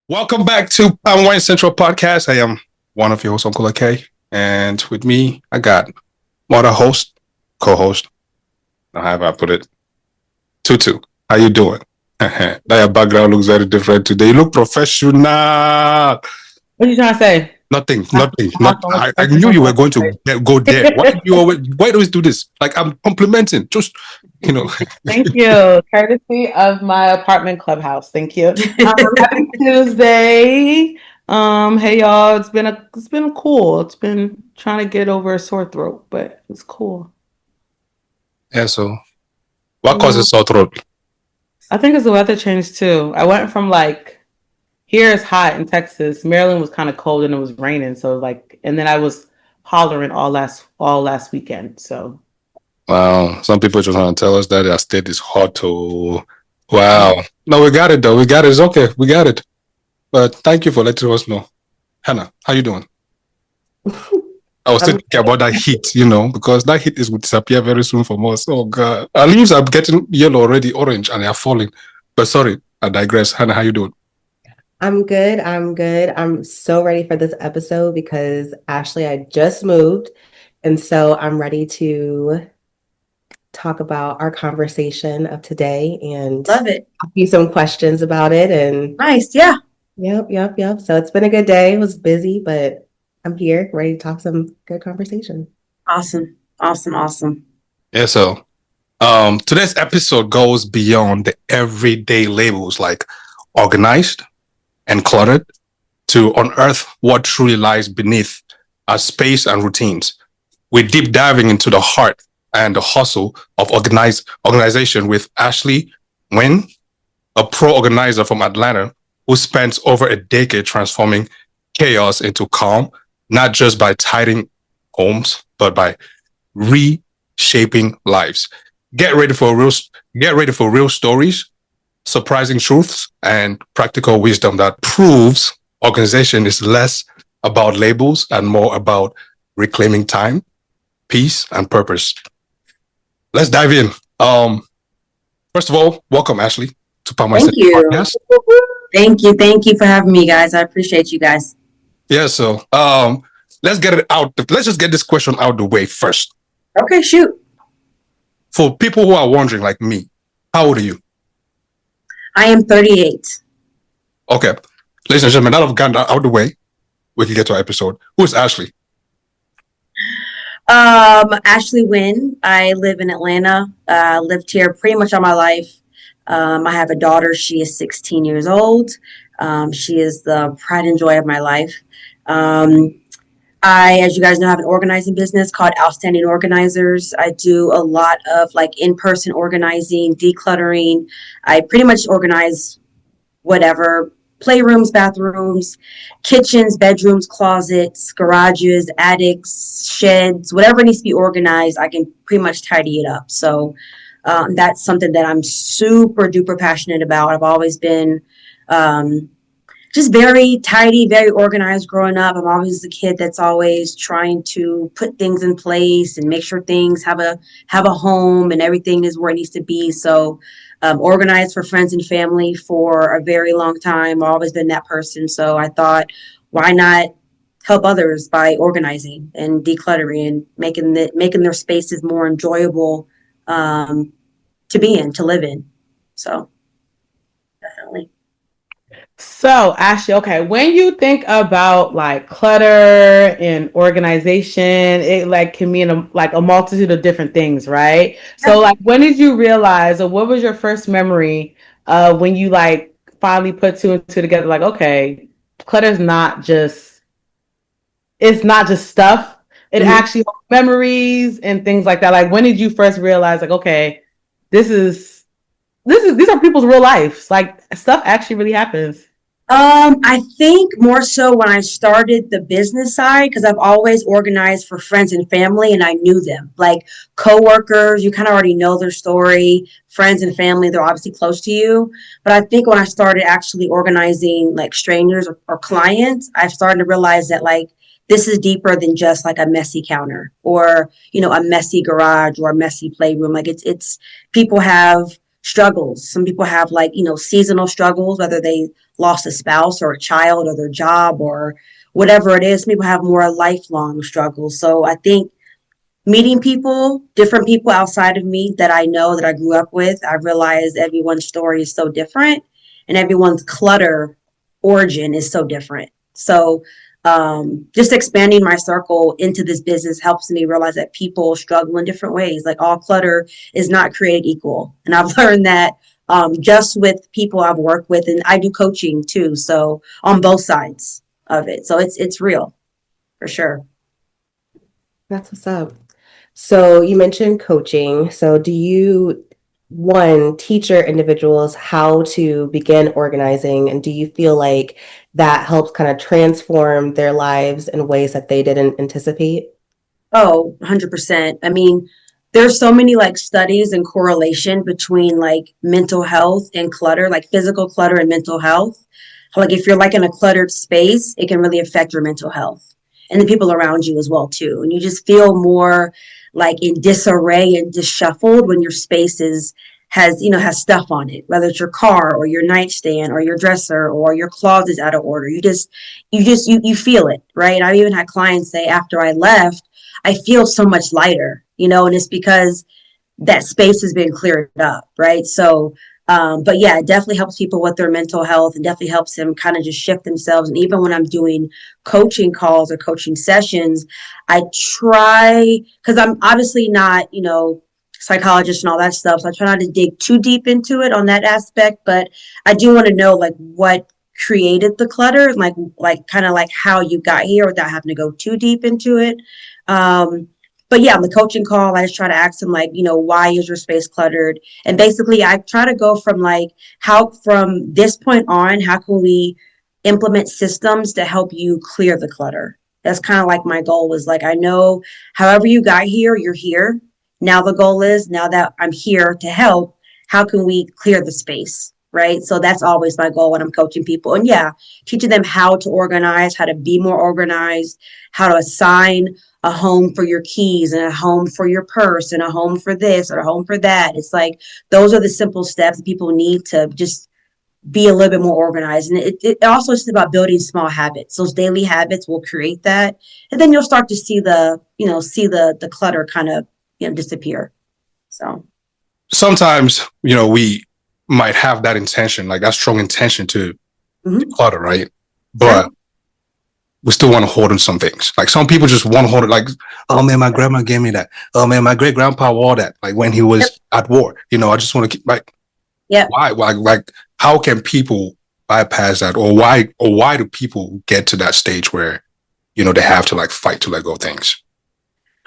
Welcome back to Wine Central Podcast. I am one of your hosts, Uncle K, and with me, I got mother host, co-host. However I put it, Tutu. How you doing? That your background looks very different today. You look professional. What are you trying to say? Nothing. Not. I knew you were going to go there. Why do you always do this? Like I'm complimenting. Just Thank you. Courtesy of my apartment clubhouse. Thank you. Happy Tuesday. Hey y'all. It's been cool. It's been trying to get over a sore throat, but it's cool. Yeah. So, what causes sore throat? I think it's the weather change too. I went from here it's hot in Texas. Maryland was kind of cold and it was raining, so and then I was hollering all last weekend. So Wow. Some people just want to tell us that our state is hot. To wow. No, we got it though. We got it. It's okay. We got it. But thank you for letting us know. Hannah, how you doing? I was thinking about that heat, because that heat will disappear very soon from us. Oh God. Our leaves are getting yellow already, orange, and they are falling. But sorry, I digress. Hannah, how you doing? I'm good. I'm so ready for this episode because Ashley, I just moved. And so I'm ready to talk about our conversation of today and love it. ask you some questions about it. And nice. Yeah. Yep. So it's been a good day. It was busy, but I'm here ready to talk some good conversation. Awesome. Yeah, so today's episode goes beyond the everyday labels like organized and cluttered to unearth what truly lies beneath our space and routines. We're deep diving into the heart and the hustle of organization with Ashley Wynn, a pro organizer from Atlanta who spent over a decade transforming chaos into calm, not just by tidying homes, but by reshaping lives. Get ready for real stories, surprising truths, and practical wisdom that proves organization is less about labels and more about reclaiming time, peace, and purpose. Let's dive in. First of all, welcome, Ashley, to Palm Thank you. Podcast. Thank you for having me, guys. I appreciate you guys. Yeah, so let's get it out. Let's just get this question out the way first. Okay, shoot. For people who are wondering, like me, how old are you? I am 38. Okay. Ladies and gentlemen, now that I've gotten that out of the way, we can get to our episode. Who is Ashley? Ashley Wynn. I live in Atlanta. Lived here pretty much all my life. I have a daughter. She is 16 years old. She is the pride and joy of my life. I, as you guys know, have an organizing business called Outstanding Organizers. I do a lot of in-person organizing, decluttering. I pretty much organize whatever, playrooms, bathrooms, kitchens, bedrooms, closets, garages, attics, sheds, whatever needs to be organized, I can pretty much tidy it up. So that's something that I'm super duper passionate about. I've always been just very tidy, very organized growing up. I'm always the kid that's always trying to put things in place and make sure things have a home and everything is where it needs to be. So organized for friends and family for a very long time. I've always been that person. So I thought, why not help others by organizing and decluttering and making their spaces more enjoyable to be in, to live in. So definitely. So, Ashley, okay, when you think about clutter and organization, it can mean a multitude of different things, right? So, when did you realize, or what was your first memory when you finally put two and two together? Okay, clutter's it's not just stuff. It actually holds memories and things like that. When did you first realize, okay, these are people's real lives. Stuff actually really happens. I think more so when I started the business side, because I've always organized for friends and family and I knew them. Coworkers, you kind of already know their story. Friends and family, they're obviously close to you. But I think when I started actually organizing strangers or clients, I started to realize that this is deeper than just a messy counter or, a messy garage or a messy playroom. It's people have struggles. Some people have like, seasonal struggles, whether they lost a spouse or a child or their job or whatever it is. Some people have more lifelong struggles. So I think meeting people, different people outside of me that I know that I grew up with, I realized everyone's story is so different and everyone's clutter origin is so different. So just expanding my circle into this business helps me realize that people struggle in different ways. Like all clutter is not created equal. And I've learned that just with people I've worked with, and I do coaching too. So on both sides of it. So it's real for sure. That's what's up. So you mentioned coaching. So do you, one, teach your individuals how to begin organizing? And do you feel like that helps kind of transform their lives in ways that they didn't anticipate? Oh, 100%. I mean, there's so many like studies and correlation between like mental health and clutter, like physical clutter and mental health. Like if you're like in a cluttered space, it can really affect your mental health and the people around you as well too. And you just feel more like in disarray and disshuffled when your space has stuff on it, whether it's your car or your nightstand or your dresser or your closet's out of order. You feel it, right? I even had clients say after I left, I feel so much lighter, and it's because that space has been cleared up, right? So, but yeah, it definitely helps people with their mental health and definitely helps them kind of just shift themselves. And even when I'm doing coaching calls or coaching sessions, I try, because I'm obviously not, psychologist and all that stuff. So I try not to dig too deep into it on that aspect, but I do want to know like what created the clutter, like kind of like how you got here without having to go too deep into it. Um, but yeah, on the coaching call, I just try to ask them like, why is your space cluttered? And basically I try to go from like how from this point on, how can we implement systems to help you clear the clutter? That's kind of like my goal was like, I know however you got here, you're here. Now the goal is now that I'm here to help, how can we clear the space? Right. So that's always my goal when I'm coaching people. And yeah, teaching them how to organize, how to be more organized, how to assign a home for your keys and a home for your purse and a home for this or a home for that. It's like those are the simple steps people need to just be a little bit more organized. And it also is about building small habits. Those daily habits will create that. And then you'll start to see the clutter kind of, disappear. So Sometimes, we might have that intention, like that strong intention to declutter, right? But we still want to hold on some things. Like some people just want to hold it, like, oh man, my grandma gave me that. Oh man, my great grandpa wore that, like when he was at war. I just want to keep like, why? Like, how can people bypass that, or why do people get to that stage where they have to like fight to let go of things?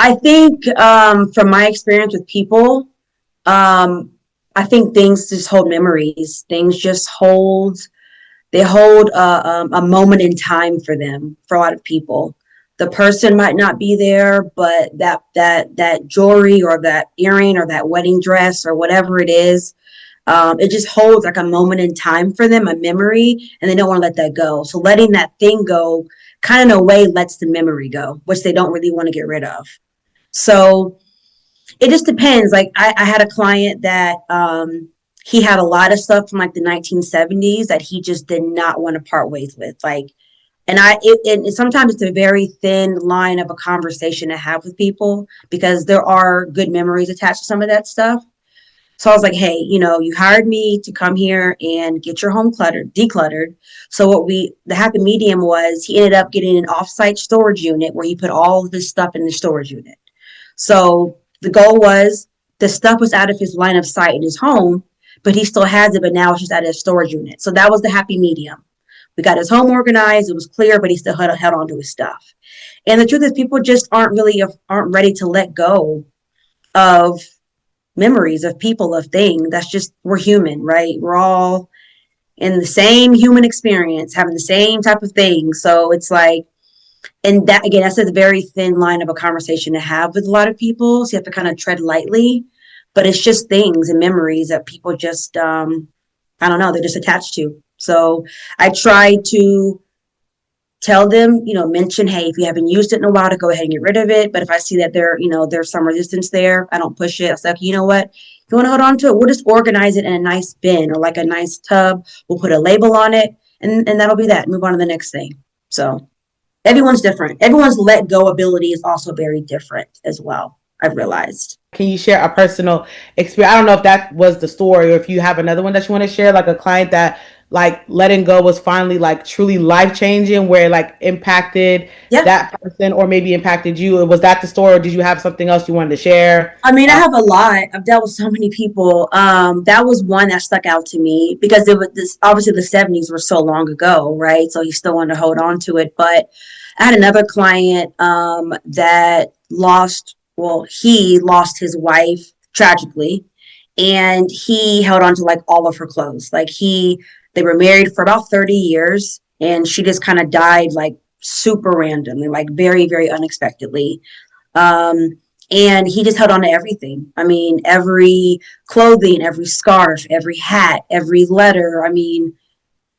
I think from my experience with people, I think things just hold memories. Things just they hold a moment in time for them. For a lot of people, the person might not be there, but that jewelry or that earring or that wedding dress or whatever it is, it just holds like a moment in time for them, a memory, and they don't want to let that go. So letting that thing go kind of in a way lets the memory go, which they don't really want to get rid of. So it just depends. Like I had a client that he had a lot of stuff from like the 1970s that he just did not want to part ways with. Like, and sometimes it's a very thin line of a conversation to have with people because there are good memories attached to some of that stuff. So I was like, hey, you hired me to come here and get your home decluttered. So the happy medium was he ended up getting an offsite storage unit where he put all of this stuff in the storage unit. So the goal was the stuff was out of his line of sight in his home, but he still has it, but now it's just out of his storage unit. So that was the happy medium. We got his home organized. It was clear, but he still held on to his stuff. And the truth is people just aren't ready to let go of memories of people, of things. That's just, we're human, right? We're all in the same human experience, having the same type of thing. So it's like, and that again, that's a very thin line of a conversation to have with a lot of people. So you have to kind of tread lightly, but it's just things and memories that people just, I don't know, they're just attached to. So I try to tell them, mention, hey, if you haven't used it in a while, to go ahead and get rid of it. But if I see that there's some resistance there, I don't push it. I say, you know what? If you want to hold on to it, we'll just organize it in a nice bin or like a nice tub. We'll put a label on it, and that'll be that. Move on to the next thing. So everyone's different. Everyone's let go ability is also very different as well, I've realized. Can you share a personal experience? I don't know if that was the story or if you have another one that you want to share, like a client that like letting go was finally like truly life changing, where it, like impacted Yeah. that person or maybe impacted you. Was that the story, or did you have something else you wanted to share? I mean, I have a lot. I've dealt with so many people. That was one that stuck out to me because it was this, obviously the 70s were so long ago, right? So you still want to hold on to it. But I had another client that he lost his wife tragically, and he held on to like all of her clothes. They were married for about 30 years, and she just kind of died like super randomly, like very, very unexpectedly. Um, and he just held on to everything. I mean, every clothing, every scarf, every hat, every letter. I mean,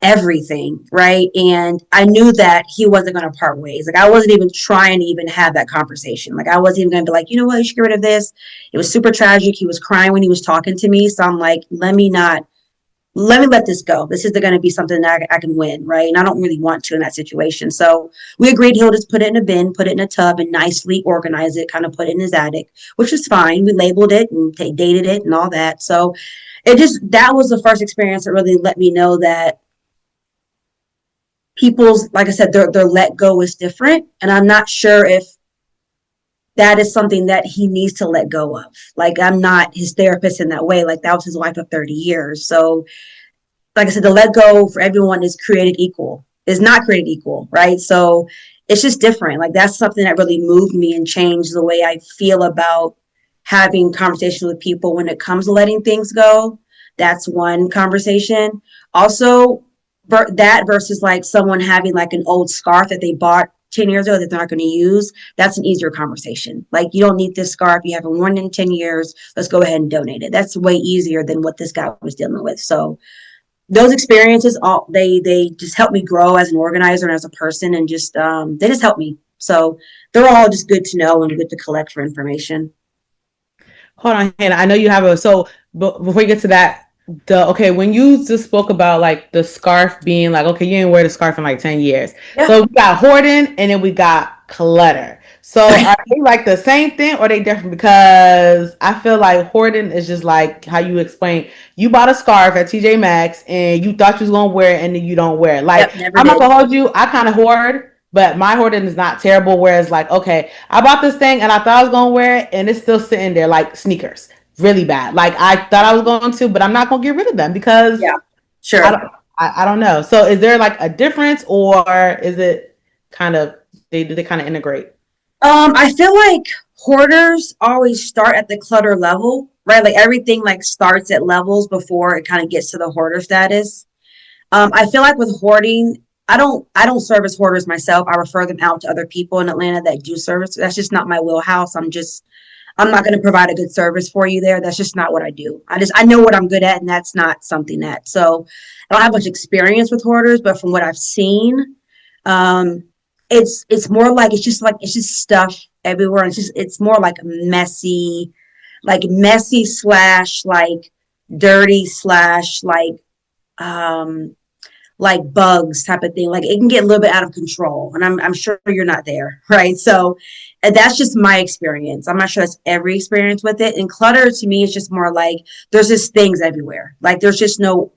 everything, right? And I knew that he wasn't going to part ways. Like, I wasn't even trying to even have that conversation. Like, I wasn't even going to be like, you know what, you should get rid of this. It was super tragic. He was crying when he was talking to me. So I'm like, let me let this go. This is going to be something that I can win, right? And I don't really want to in that situation. So we agreed he'll just put it in a bin, put it in a tub, and nicely organize it, kind of put it in his attic, which was fine. We labeled it and dated it and all that. So that was the first experience that really let me know that people's, like I said, their let go is different. And I'm not sure if that is something that he needs to let go of. Like, I'm not his therapist in that way. Like, that was his wife of 30 years. So like I said, the let go for everyone is not created equal, right? So it's just different. Like, that's something that really moved me and changed the way I feel about having conversations with people when it comes to letting things go. That's one conversation. Also, that versus like someone having like an old scarf that they bought 10 years ago that they're not going to use, that's an easier conversation. Like, you don't need this scarf. You haven't worn it in 10 years. Let's go ahead and donate it. That's way easier than what this guy was dealing with. So those experiences, they just help me grow as an organizer and as a person, and just they just help me. So they're all just good to know and good to collect for information. Hold on, Hannah. I know you have before we get to that, when you just spoke about like the scarf being like, okay, you didn't wear the scarf in like 10 years. Yeah. So we got hoarding and then we got clutter. So are they like the same thing or are they different? Because I feel like hoarding is just like how you explain, you bought a scarf at TJ Maxx and you thought you was gonna wear it and then you don't wear it. Like, Yep, I'm not did. gonna hold you, I kind of hoard, but my hoarding is not terrible. Whereas like, okay, I bought this thing and I thought I was gonna wear it and it's still sitting there like sneakers. Really bad. Like, I thought I was going to, but I'm not gonna get rid of them because Yeah, sure. I don't know. So is there like a difference, or is it kind of do they kind of integrate? I feel like hoarders always start at the clutter level, right? Like, everything like starts at levels before it kind of gets to the hoarder status. I feel like with hoarding, I don't service hoarders myself. I refer them out to other people in Atlanta that do service. That's just not my wheelhouse. I'm not going to provide a good service for you there. That's just not what I do. I know what I'm good at, and that's not something so I don't have much experience with hoarders, but from what I've seen, um, it's more like it's just stuff everywhere. It's more like messy slash like dirty slash um like bugs type of thing. Like, it can get a little bit out of control, and I'm sure you're not there, right? So that's just my experience. I'm not sure that's every experience with it. And clutter to me is just more like there's just things everywhere. Like, there's just no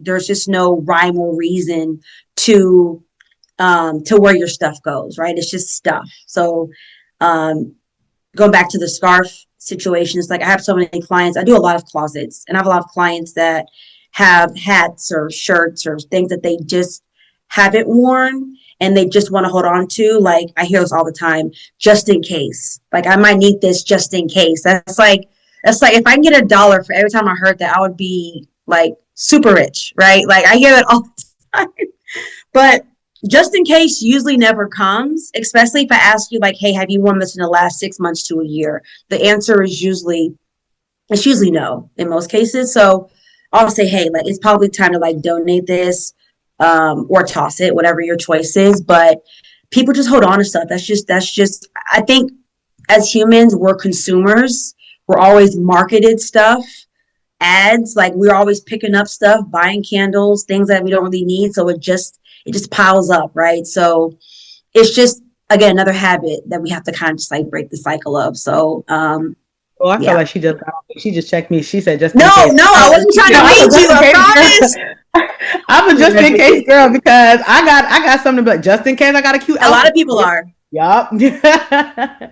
rhyme or reason to where your stuff goes, right? It's just stuff. So um going back to the scarf situation, it's like I have so many clients. I do a lot of closets, and I have a lot of clients that have hats or shirts or things that they just haven't worn and they just want to hold on to. Like, I hear this all the time, just in case. Like, I might need this just in case. That's like if I can get $1 for every time I heard that, I would be like super rich, right? Like, I hear that all the time. But just in case usually never comes, especially if I ask you, like, hey, have you worn this in the last 6 months to a year? The answer is usually no in most cases. So I'll say, hey, like, it's probably time to like donate this, or toss it, whatever your choice is. But people just hold on to stuff. That's just, I think as humans, we're consumers. We're always marketed stuff ads. Like we're always picking up stuff, buying candles, things that we don't really need. So it just piles up, right? So it's just, again, another habit that we have to kind of just like break the cycle of. So Oh, I feel yeah. like she just checked me. She said just in No, case. I wasn't trying to read you, I promise. I'm a just in case girl because I got something, but just in case I got a cute A lot outfit. of people are. Yup.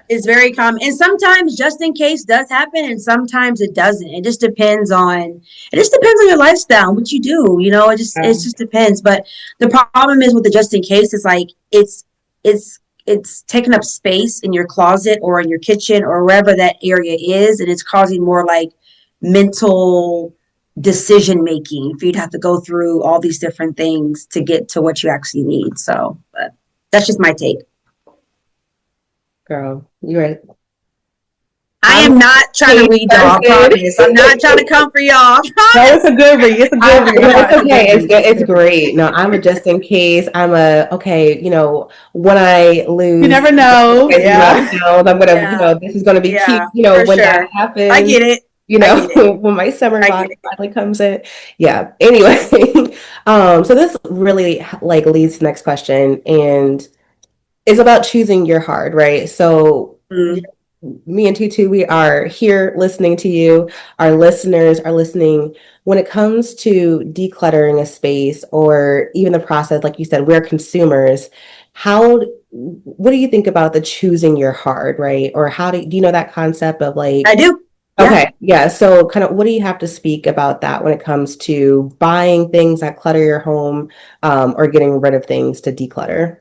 It's very common. And sometimes just in case does happen and sometimes it doesn't. It just depends on your lifestyle, what you do, you know, it just depends. But the problem is with the just in case is like it's taking up space in your closet or in your kitchen or wherever that area is, and it's causing more like mental decision making if you'd have to go through all these different things to get to what you actually need. So but that's just my take. Girl, you're I am not trying to read y'all, I promise. I'm not trying to come for y'all. I No, promise. it's a good read. It's a good read. it's okay. It's good. It's great. No, I'm a just in case. I'm a okay. You know, when I lose, You never know. Yeah. I'm gonna. Yeah. You know, this is gonna be cute. Yeah, You know, for when sure. that happens. I get it. You I know, get it. when my summer I body get it. finally comes in. Yeah. Anyway, so this really like leads to the next question, and it's about choosing your hard, right? So Mm. me and Tutu, we are here listening to you. Our listeners are listening. When it comes to decluttering a space or even the process, like you said, we're consumers. What do you think about the choosing your hard, right? Or do you know that concept of like, I do. Yeah. okay, yeah. So kind of what do you have to speak about that when it comes to buying things that clutter your home, or getting rid of things to declutter?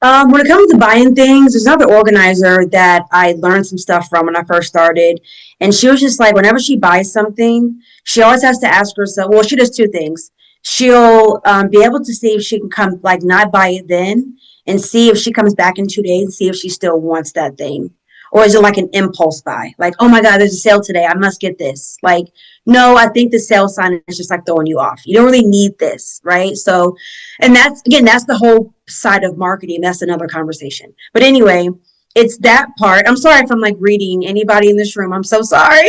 When it comes to buying things, there's another organizer that I learned some stuff from when I first started. And she was just like, whenever she buys something, she always has to ask herself, well, she does two things. She'll be able to see if she can come, like, not buy it then and see if she comes back in 2 days and see if she still wants that thing. Or is it like an impulse buy? Like, oh my God, there's a sale today. I must get this. Like, no, I think the sale sign is just like throwing you off. You don't really need this, right? So, and that's the whole side of marketing. That's another conversation. But anyway, it's that part. I'm sorry if I'm like reading anybody in this room. I'm so sorry.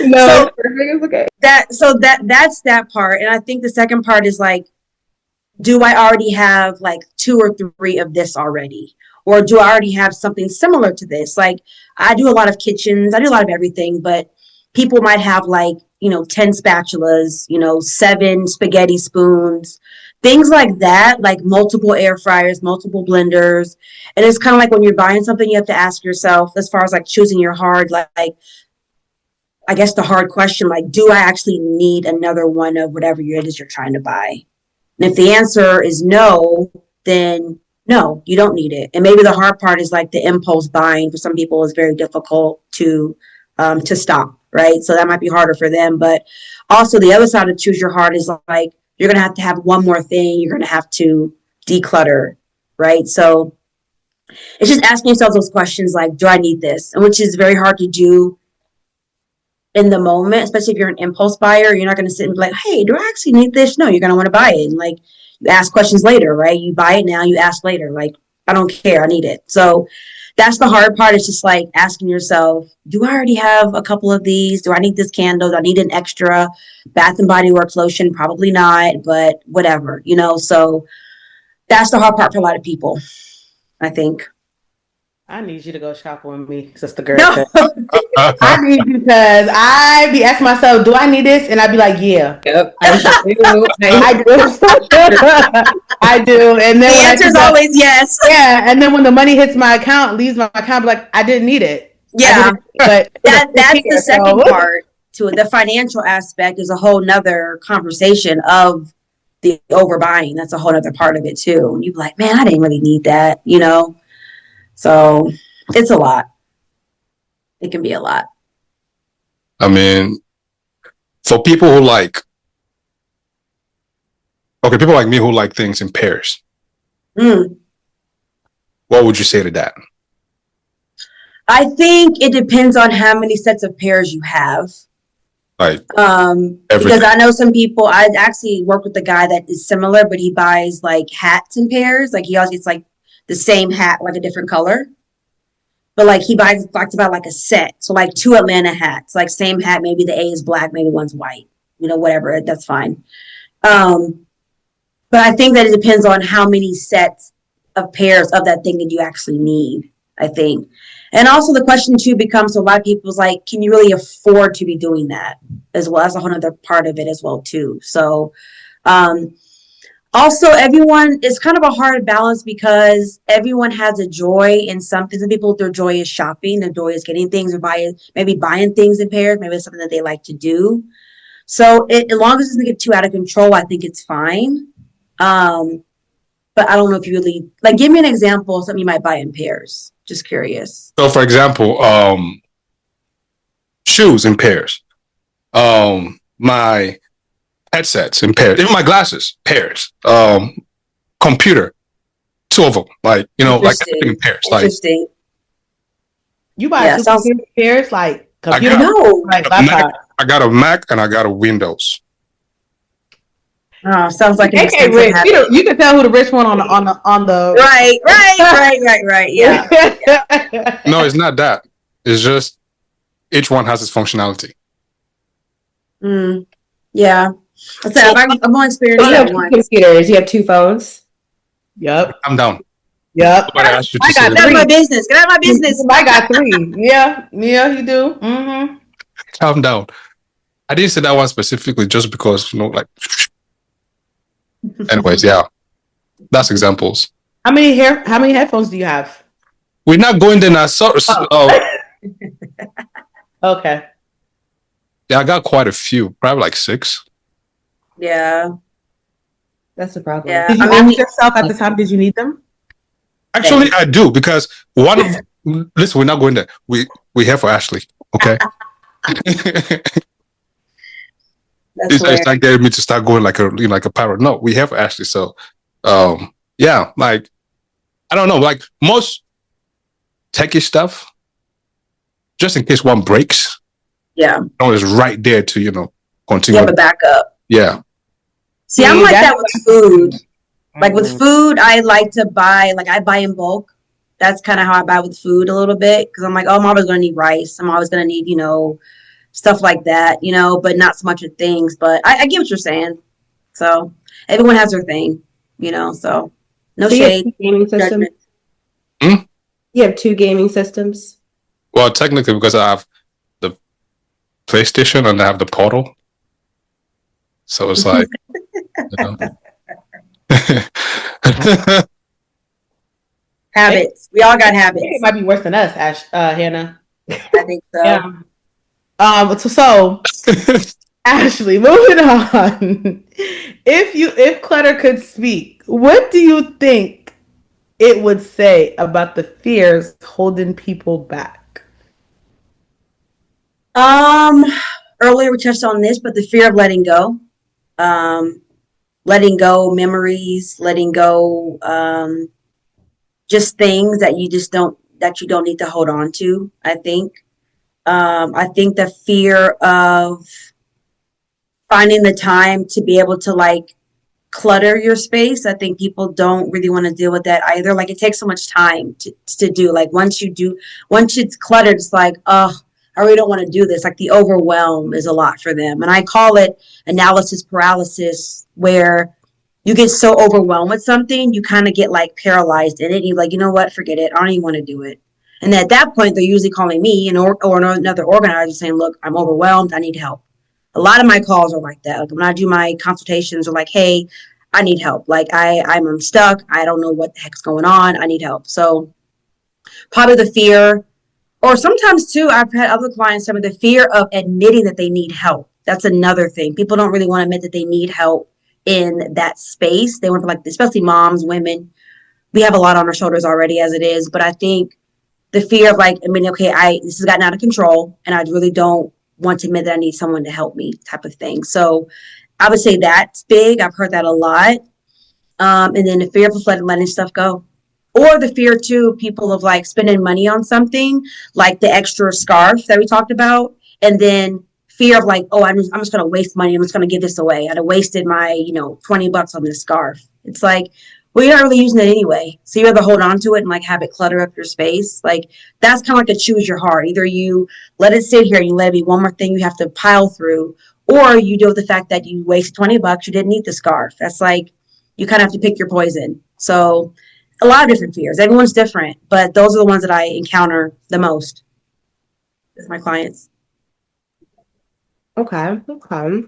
No, So it's perfect. It's okay. that's that part. And I think the second part is like, do I already have like 2 or 3 of this already? Or do I already have something similar to this? Like I do a lot of kitchens, I do a lot of everything, but people might have like, 10 spatulas, 7 spaghetti spoons, things like that, like multiple air fryers, multiple blenders. And it's kind of like when you're buying something, you have to ask yourself, as far as like choosing your hard, like I guess the hard question, like, do I actually need another one of whatever it is you're trying to buy? And if the answer is no, then no, you don't need it. And maybe the hard part is like the impulse buying for some people is very difficult to stop, right? So that might be harder for them. But also the other side of choose your heart is like you're gonna have to have one more thing. You're gonna have to declutter, right? So it's just asking yourself those questions like, do I need this? And which is very hard to do in the moment, especially if you're an impulse buyer. You're not going to sit and be like, hey, do I actually need this? No, you're going to want to buy it. And like, you ask questions later, right? You buy it now, you ask later. Like, I don't care, I need it. So that's the hard part. It's just like asking yourself, do I already have a couple of these? Do I need this candle? Do I need an extra Bath and Body Works lotion? Probably not, but whatever. So that's the hard part for a lot of people, I think. I need you to go shopping with me, sister girl. No. I need you because I be asking myself, do I need this? And I'd be like, yeah. Yep, I do. I do. I do. And then The when answer is always yes. yeah. And then when the money hits my account, leaves my account, I'd be like, I didn't need it. Yeah. But that's the second part to it. The financial aspect is a whole nother conversation of the overbuying. That's a whole other part of it too. And you're like, man, I didn't really need that. So it's a lot. It can be a lot. I mean, for people who people like me who like things in pairs, what would you say to that? I think it depends on how many sets of pairs you have. Like, because I know some people, I actually work with a guy that is similar, but he buys like hats in pairs. Like he always gets like the same hat, like a different color. but like he talked about like a set. So like 2 Atlanta hats, like same hat, maybe the A is black, maybe one's white, whatever, that's fine. But I think that it depends on how many sets of pairs of that thing that you actually need, I think. And also the question too becomes, so a lot of people's like, can you really afford to be doing that as well? That's a whole other part of it as well too. So also everyone, it's kind of a hard balance because everyone has a joy in something. Some people, their joy is shopping, their joy is getting things or buying things in pairs. Maybe it's something that they like to do. So as long as it doesn't get too out of control, I think it's fine. But I don't know if you really like. Give me an example of something you might buy in pairs. Just curious. So, for example, shoes in pairs. My headsets in pairs. Even my glasses, pairs. Computer, 2 of them. Like like everything in pairs. Like Interesting. You buy two sounds- computer pairs, like I computer, No. like got a Mac, laptop. I got a Mac and I got a Windows. Oh, sounds like an Okay, expensive rich. habit. You can tell who the rich one on the. Right. Yeah. No, it's not that. It's just each one has its functionality. Yeah. What's that? I'm going to experience You have that two one. computers. You have 2 phones. Yep. I'm down. Yep. Nobody asked you to I say got Get that. out of my business. Get out of my business. I got 3. Yeah, you do. Mm-hmm. Calm down. I didn't say that one specifically just because, like. Anyways, yeah, that's examples. How many headphones do you have? We're not going there now. Okay. Yeah, I got quite a few, probably like 6. Yeah. That's the problem. Yeah. Did you ask yourself at the time? Did you need them? Actually, I do because one of listen, we're not going there. We here for Ashley, okay? It's not getting me to start going like a parrot. No, we have Ashley. So, yeah, like I don't know, like most techie stuff, just in case one breaks, it's right there to continue. You have a backup. Yeah. See, I'm like that with food. Like with food, I like to buy. Like I buy in bulk. That's kind of how I buy with food a little bit because I'm like, oh, I'm always going to need rice. I'm always going to need stuff like that, but not so much with things. But I get what you're saying. So everyone has their thing, so no shade. Gaming system. You have 2 gaming systems. Well, technically, because I have the PlayStation and I have the Portal, so it's like, Habits. We all got habits. It might be worse than us, Hannah. I think so. Yeah. So Ashley, moving on. If clutter could speak, what do you think it would say about the fears holding people back? Earlier we touched on this, but the fear of letting go. Letting go memories, letting go just things that you don't need to hold on to, I think. I think the fear of finding the time to be able to like clutter your space. I think people don't really want to deal with that either. Like it takes so much time to do. Like once it's cluttered, it's like, oh, I really don't want to do this. Like the overwhelm is a lot for them. And I call it analysis paralysis, where you get so overwhelmed with something, you kind of get like paralyzed in it. And you're like, you know what, forget it. I don't even want to do it. And at that point, they're usually calling me or another organizer saying, look, I'm overwhelmed. I need help. A lot of my calls are like that. Like when I do my consultations, are like, hey, I need help. Like I'm stuck. I don't know what the heck's going on. I need help. So probably the fear, or sometimes too, I've had other clients tell me the fear of admitting that they need help. That's another thing. People don't really want to admit that they need help in that space. They want to, like, especially moms, women. We have a lot on our shoulders already as it is. But I think the fear of like, okay, this has gotten out of control and I really don't want to admit that I need someone to help me type of thing. So I would say that's big. I've heard that a lot. And then the fear of letting stuff go. Or the fear too, people of like spending money on something like the extra scarf that we talked about. And then fear of like, oh, I'm just going to waste money. I'm just going to give this away. I'd have wasted my, $20 on this scarf. It's like, well, you're not really using it anyway. So you rather hold on to it and like have it clutter up your space. Like that's kind of like a choose your heart. Either you let it sit here and you let it be one more thing you have to pile through, or you deal with the fact that you wasted $20, you didn't need the scarf. That's like you kind of have to pick your poison. So a lot of different fears. Everyone's different, but those are the ones that I encounter the most with my clients. Okay, okay.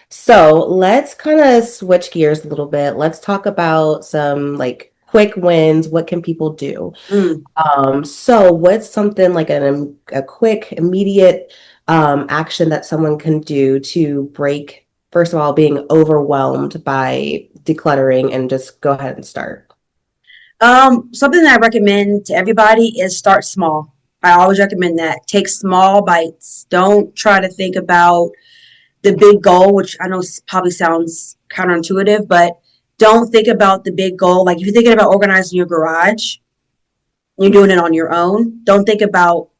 So let's kind of switch gears a little bit. Let's talk about some like quick wins. What can people do? Mm. So what's something like a quick, immediate action that someone can do to break, first of all, being overwhelmed by decluttering and just go ahead and start? Something that I recommend to everybody is start small. I always recommend that. Take small bites. Don't try to think about the big goal, which I know probably sounds counterintuitive, but don't think about the big goal. Like if you're thinking about organizing your garage, you're doing it on your own. Don't think about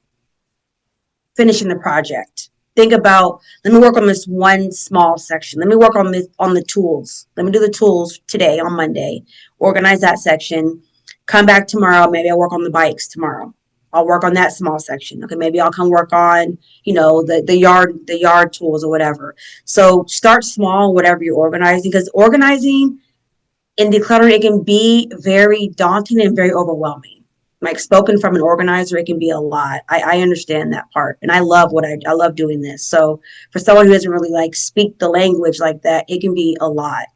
finishing the project. Think about, let me work on this one small section. Let me work on the tools. Let me do the tools today on Monday. Organize that section. Come back tomorrow. Maybe I'll work on the bikes tomorrow. I'll work on that small section. Okay, maybe I'll come work on, the yard tools or whatever. So start small, whatever you're organizing, because organizing and decluttering, it can be very daunting and very overwhelming. Like spoken from an organizer, it can be a lot. I understand that part, and I love I love doing this. So for someone who doesn't really like speak the language like that, it can be a lot.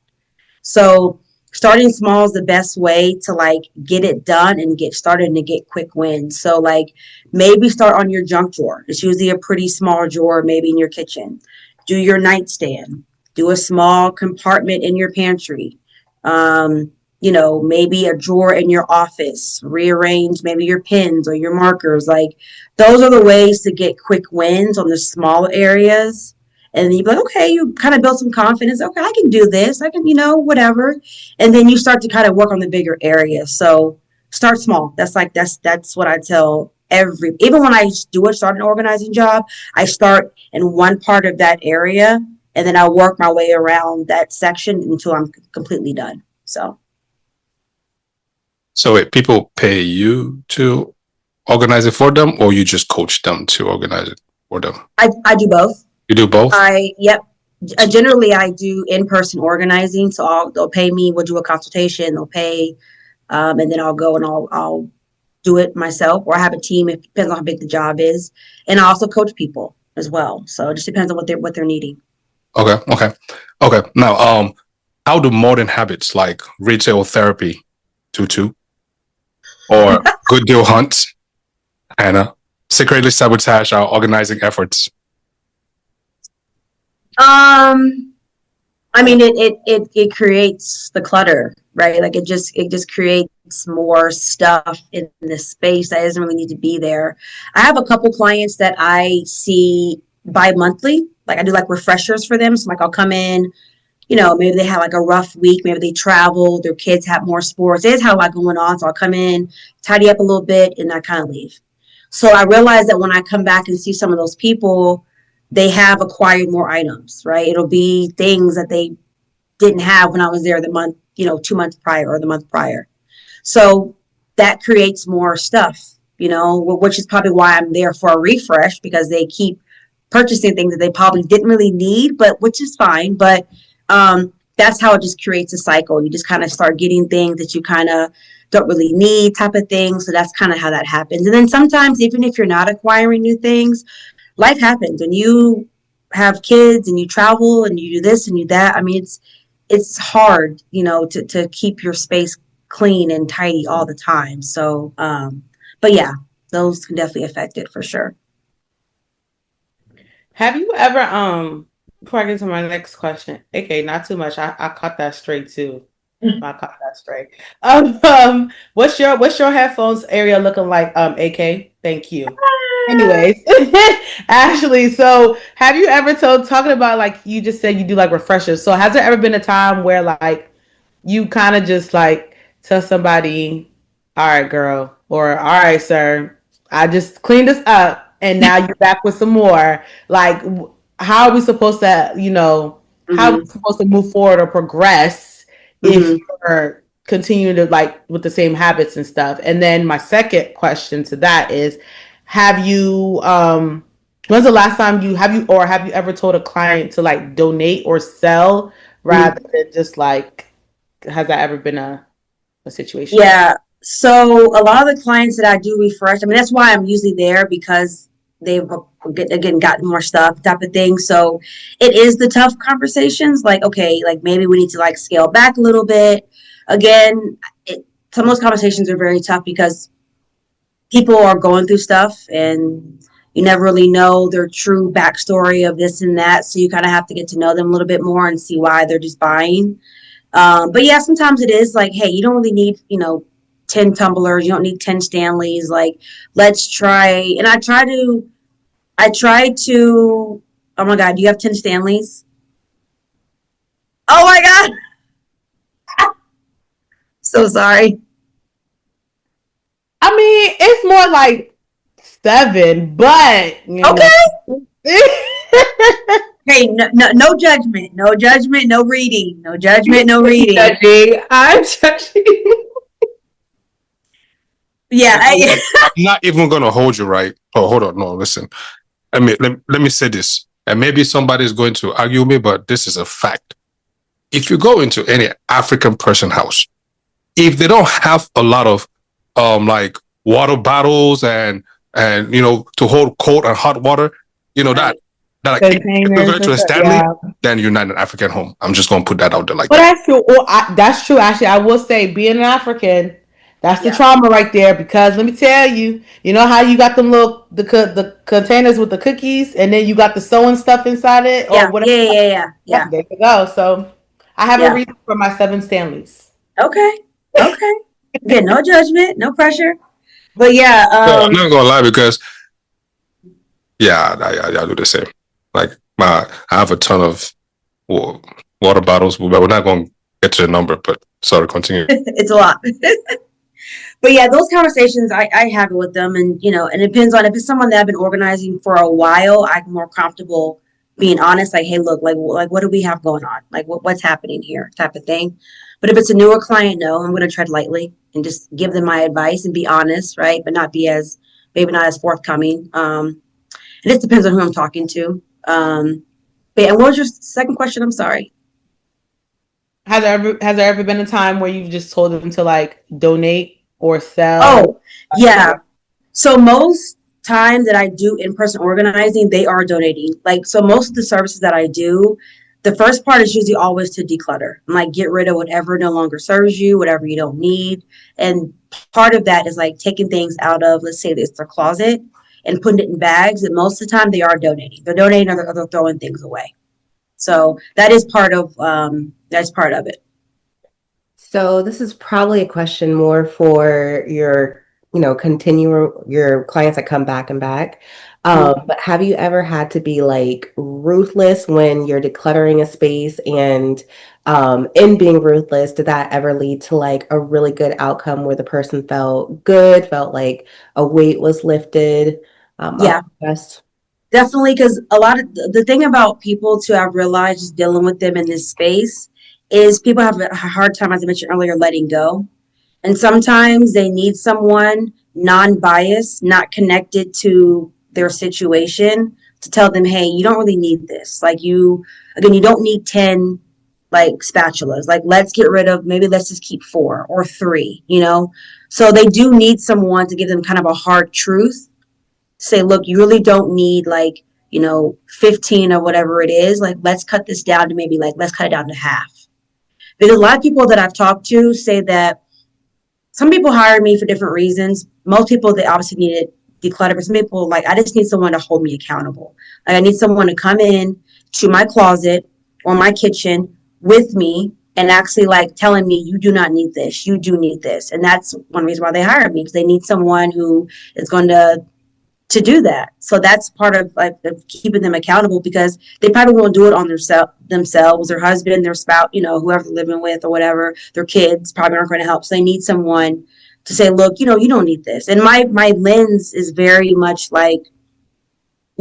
So starting small is the best way to like get it done and get started and to get quick wins. So like maybe start on your junk drawer. It's usually a pretty small drawer, maybe in your kitchen. Do your nightstand. Do a small compartment in your pantry. Um, maybe a drawer in your office. Rearrange maybe your pens or your markers. Like those are the ways to get quick wins on the small areas. And then you'd be like, okay, you kind of build some confidence. Okay, I can do this. I can, whatever. And then you start to kind of work on the bigger areas. So start small. That's what I tell even when I start an organizing job, I start in one part of that area and then I work my way around that section until I'm completely done. So wait, people pay you to organize it for them, or you just coach them to organize it for them? I do both. You do both? Yep. Generally, I do in-person organizing. So they'll pay me. We'll do a consultation. They'll pay, and then I'll go and I'll do it myself, or I have a team. It depends on how big the job is, and I also coach people as well. So it just depends on what they're needing. Okay. Now, how do modern habits like retail therapy, tutu, or good deal hunts, Hannah, secretly sabotage our organizing efforts? I mean, it creates the clutter, right? Like it just creates more stuff in this space that doesn't really need to be there. I have a couple clients that I see bi-monthly. Like I do like refreshers for them. So like I'll come in, maybe they had like a rough week, maybe they traveled, their kids have more sports. They just had a lot going on. So I'll come in, tidy up a little bit, and I kind of leave. So I realized that when I come back and see some of those people, they have acquired more items, right? It'll be things that they didn't have when I was there the month, 2 months prior or the month prior. So that creates more stuff, which is probably why I'm there for a refresh, because they keep purchasing things that they probably didn't really need, but which is fine. But that's how it just creates a cycle. You just kind of start getting things that you kind of don't really need, type of thing. So that's kind of how that happens. And then sometimes, even if you're not acquiring new things, life happens and you have kids and you travel and you do this and you that. I mean, it's hard, to keep your space clean and tidy all the time. So, but yeah, those can definitely affect it for sure. Have you ever before I get to my next question, okay, not too much. I caught that straight too. I caught that straight. What's your headphones area looking like? AK, thank you. Anyways, Ashley, so have you ever talking about like you just said you do like refreshers. So has there ever been a time where like you kind of just like tell somebody, all right, girl, or all right, sir, I just cleaned this up and now you're back with some more. Like, how are we supposed to, how are we supposed to move forward or progress if Mhm. you're continue to like with the same habits and stuff. And then my second question to that is, have you when's the last time have you ever told a client to like donate or sell rather than just like, has that ever been a situation? Yeah. So a lot of the clients that I do refresh, I mean, that's why I'm usually there, because they've again gotten more stuff type of thing. So it is the tough conversations, like, okay, like maybe we need to like scale back a little bit. Again, some of those conversations are very tough because people are going through stuff and you never really know their true backstory of this and that. So you kind of have to get to know them a little bit more and see why they're just buying. But yeah, sometimes it is like, hey, you don't really need, 10 tumblers. You don't need 10 Stanleys. Like, let's try. And I try to, oh my God, do you have 10 Stanleys? Oh my God. So sorry. I mean, it's more like 7, but Okay. Hey, no judgment. No judgment, no reading. No judgment, no reading. I'm judging. Yeah. I'm not even gonna hold you, right? Oh, hold on. No, listen. Let me say this. And maybe somebody is going to argue with me, but this is a fact. If you go into any African person house, if they don't have a lot of like water bottles and to hold cold and hot water, that Containers equivalent to a stuff, Stanley, then you're not an African home. I'm just gonna put that out there like but that. that's true. That's true. Actually, I will say, being an African, that's the Yeah. trauma right there. Because let me tell you, you know how you got them little the containers with the cookies, and then you got the sewing stuff inside it, or Yeah. whatever. Yeah. There you go. So I have a Yeah. reason for my 7 Stanleys. Okay. Okay. Again, no judgment, no pressure. But yeah, So I'm not gonna lie because I do the same. Like I have a ton of water bottles, but we're not gonna get to the number. But sorry, continue. it's a lot. But yeah, those conversations I have it with them, and and it depends on if it's someone that I've been organizing for a while. I'm more comfortable being honest, like, hey, look, like what do we have going on? Like what's happening here, type of thing. But if it's a newer client, no, I'm going to tread lightly and just give them my advice and be honest, right? But maybe not as forthcoming. It just depends on who I'm talking to. But yeah, what was your second question? I'm sorry. Has there ever been a time where you've just told them to like donate or sell? Oh, yeah. So most time that I do in-person organizing, they are donating. Like, so most of the services that I do, the first part is usually always to declutter. I'm like, get rid of whatever no longer serves you, whatever you don't need. And part of that is like taking things out of, let's say it's their closet, and putting it in bags. And most of the time they are donating. They're donating, or they're throwing things away. So that's part of it. So this is probably a question more for your, your clients that come back and back. But have you ever had to be like ruthless when you're decluttering a space, and in being ruthless, did that ever lead to like a really good outcome where the person felt good, felt like a weight was lifted? Yeah. Best. Definitely, because a lot of the thing about people too, I've realized just dealing with them in this space, is people have a hard time, as I mentioned earlier, letting go. And sometimes they need someone non-biased, not connected to their situation, to tell them, hey, you don't really need this. Like, you don't need 10 like spatulas. Like, let's get rid of, maybe let's just keep 4 or 3. So they do need someone to give them kind of a hard truth, say, look, you really don't need like, 15 or whatever it is. Like, let's cut this down to maybe like, let's cut it down to half. Because a lot of people that I've talked to say that some people hire me for different reasons. Most people, they obviously need it decluttered, but some people like, I just need someone to hold me accountable. Like, I need someone to come in to my closet or my kitchen with me and actually like telling me, you do not need this, you do need this. And that's one reason why they hire me, because they need someone who is going to do that. So that's part of like keeping them accountable, because they probably won't do it on themselves, their husband, their spouse, whoever they're living with or whatever, their kids probably aren't going to help. So they need someone to say, look, you don't need this. And my lens is very much like,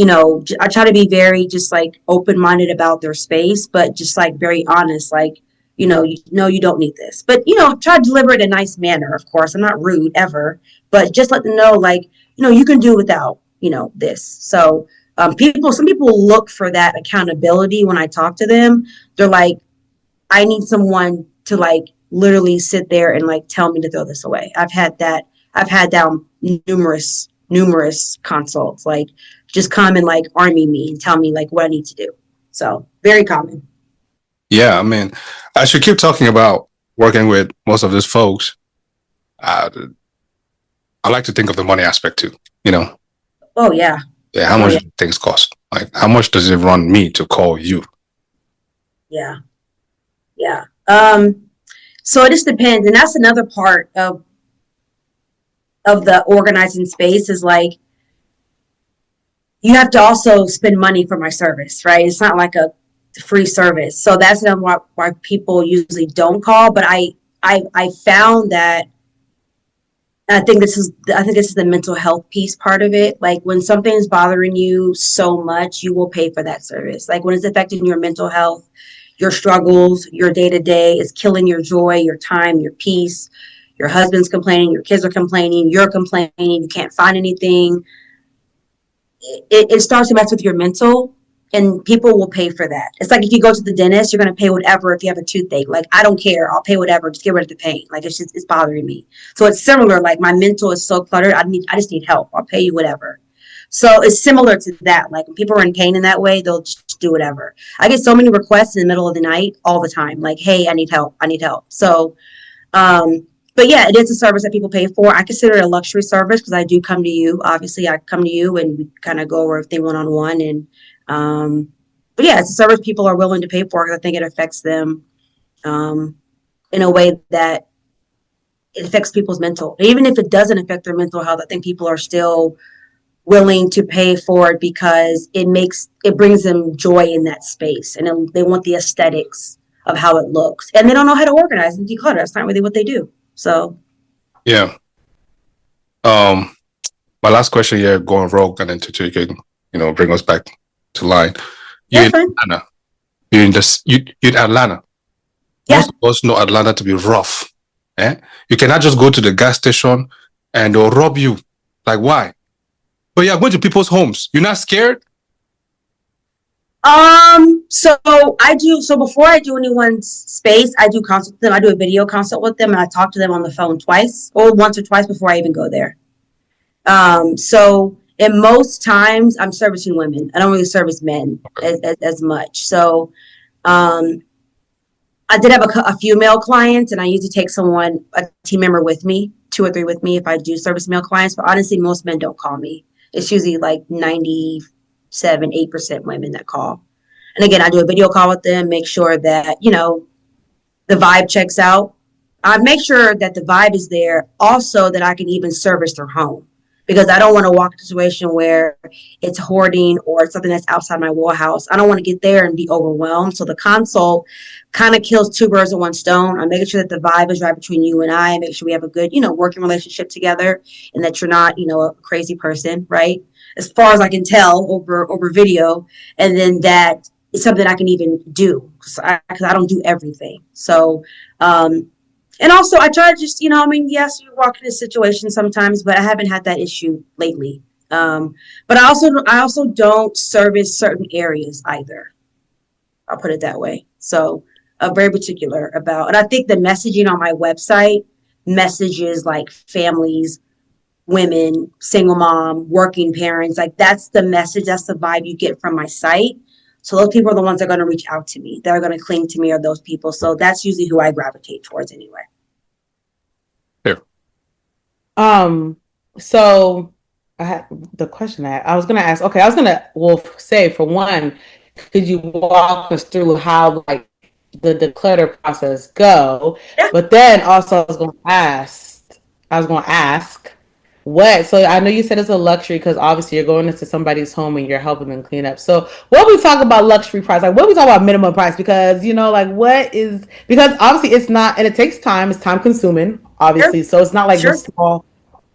I try to be very just like open-minded about their space, but just like very honest. Like, you don't need this. But, try to deliver it in a nice manner, of course. I'm not rude ever, but just let them know, like, you can do without, this. So some people look for that accountability when I talk to them. They're like, I need someone to like literally sit there and like tell me to throw this away. I've had down numerous consults, like just come and like army me and tell me like what I need to do. So very common. Yeah, I mean, I should keep talking about working with most of these folks. I like to think of the money aspect too. Oh yeah. Yeah, how much do things cost? Like, how much does it run me to call you? Yeah. Yeah. So it just depends. And that's another part of the organizing space is like, you have to also spend money for my service, right? It's not like a free service. So that's not why people usually don't call. But I found that I think this is the mental health piece part of it. Like when something is bothering you so much, you will pay for that service. Like when it's affecting your mental health, your struggles, your day to day, it's killing your joy, your time, your peace. Your husband's complaining, your kids are complaining, you're complaining, you can't find anything. It starts to mess with your mental, and people will pay for that. It's like if you go to the dentist, you're going to pay whatever if you have a toothache. Like, I don't care. I'll pay whatever. Just get rid of the pain. Like, it's bothering me. So it's similar. Like, my mental is so cluttered. I just need help. I'll pay you whatever. So it's similar to that. Like, when people are in pain in that way, they'll just do whatever. I get so many requests in the middle of the night all the time. Like, hey, I need help. I need help. So, but yeah, it is a service that people pay for. I consider it a luxury service because I do come to you. Obviously, I come to you and we kind of go over everything one-on-one. And but yeah, it's a service people are willing to pay for because I think it affects them in a way that it affects people's mental. Even if it doesn't affect their mental health, I think people are still willing to pay for it because it brings them joy in that space, and they want the aesthetics of how it looks, and they don't know how to organize and declutter. That's not really what they do. So yeah. My last question here, going rogue, and then to you can bring us back to line. You're in Atlanta. You're in Atlanta. Yeah. Most of us know Atlanta to be rough. You cannot just go to the gas station and they'll rob you. Like, why? But yeah, going to people's homes. You're not scared? So before I do anyone's space, I do consult them. I do a video consult with them, and I talk to them on the phone once or twice before I even go there. So in most times I'm servicing women. I don't really service men as much. So, I did have a few male clients, and I usually take a team member with me, 2 or 3 with me if I do service male clients. But honestly, most men don't call me. It's usually like 8% women that call. And again, I do a video call with them, make sure that, the vibe checks out. I make sure that the vibe is there also that I can even service their home, because I don't want to walk into a situation where it's hoarding or something that's outside my wheelhouse. I don't want to get there and be overwhelmed. So the consult kind of kills 2 birds with 1 stone. I'm making sure that the vibe is right between you and I, make sure we have a good, working relationship together, and that you're not, a crazy person, right? As far as I can tell over video, and then that is something I can even do because I don't do everything. So, and also, I try to just, yes, you walk into situations sometimes, but I haven't had that issue lately. But I also don't service certain areas either. I'll put it that way. So I'm very particular about, and I think the messaging on my website messages like families, women, single mom, working parents, like that's the message, that's the vibe you get from my site. So those people are the ones that are going to reach out to me, that are going to cling to me, are those people. So that's usually who I gravitate towards anyway. Here. So I had the question I was going to ask. Okay, I was going to say, for one, could you walk us through how like the declutter process go? Yeah. But then also I was going to ask what, so I know you said it's a luxury because obviously you're going into somebody's home and you're helping them clean up. So what we talk about luxury price, like what we talk about minimum price, because because obviously it's not, and it takes time, it's time consuming, obviously. Sure. So it's not like Sure. the small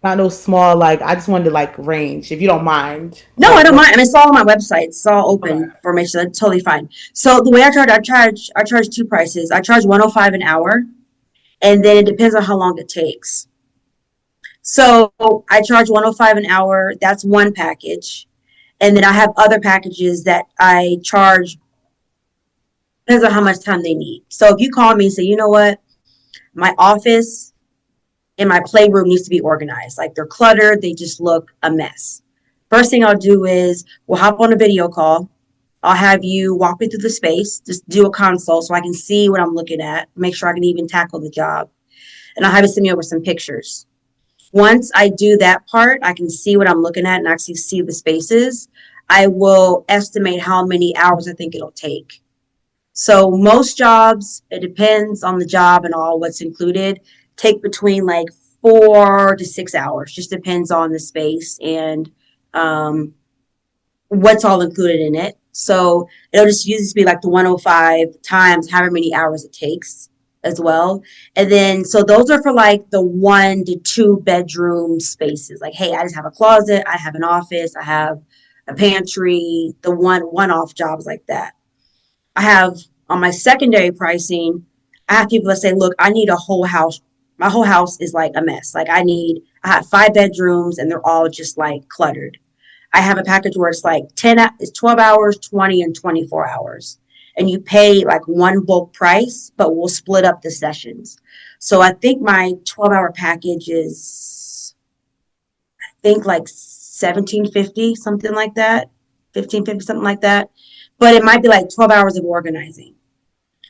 Not no small, like, I just wanted to like range, if you don't mind. No, I Like don't what? mind. I mean, it's all on my website. It's all Okay. open for me, so that's totally fine. So the way I charge two prices. I charge 105 an hour, and then it depends on how long it takes. So I charge 105 an hour. That's one package. And then I have other packages that I charge depends on how much time they need. So if you call me and say, you know what, my office and my playroom needs to be organized. Like they're cluttered, they just look a mess. First thing I'll do is we'll hop on a video call. I'll have you walk me through the space, just do a consult so I can see what I'm looking at, make sure I can even tackle the job. And I'll have you send me over some pictures. Once I do that part, I can see what I'm looking at and actually see the spaces. I will estimate how many hours I think it'll take. So most jobs, it depends on the job and all what's included, take between like 4 to 6 hours. Just depends on the space and um, what's all included in it. So it'll just usually be like the 105 times however many hours it takes as well. And then, so those are for like the 1 to 2 bedroom spaces. Like, hey, I just have a closet, I have an office, I have a pantry, the one-off jobs like that. I have on my secondary pricing, I have people that say, look, I need a whole house. My whole house is like a mess. I have 5 bedrooms and they're all just like cluttered. I have a package where it's like it's 12 hours, 20 and 24 hours. And you pay like one bulk price, but we'll split up the sessions. So I think my 12-hour package is, I think like 1750, something like that. 1550, something like that. But it might be like 12 hours of organizing.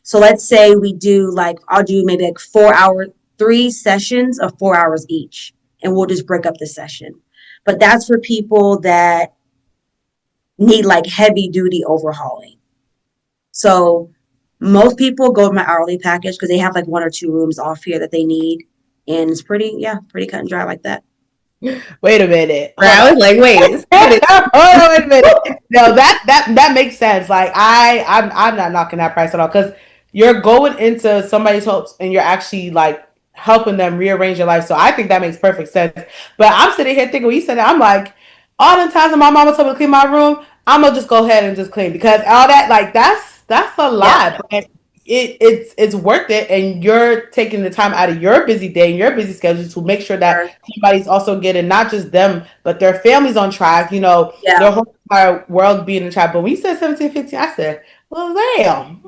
So let's say we do like, I'll do maybe like 4 hour, 3 sessions of 4 hours each, and we'll just break up the session. But that's for people that need like heavy duty overhauling. So most people go with my hourly package because they have like 1 or 2 rooms off here that they need. And it's pretty, yeah, pretty cut and dry like that. Wait a minute. Right, Hold I on. was like, wait, Hold on, wait a minute. No, that makes sense. Like I'm not knocking that price at all because you're going into somebody's hopes and you're actually like helping them rearrange your life. So I think that makes perfect sense. But I'm sitting here thinking when you said that, I'm like, all the times that my mama told me to clean my room, I'm gonna just go ahead and just clean because all that like that's a Yeah, lot. But it's worth it, and you're taking the time out of your busy day and your busy schedule to make sure that sure. somebody's also getting not just them but their families on track. You know, Yeah, their whole entire world being in track. But when you said 17, 15, I said, well, damn,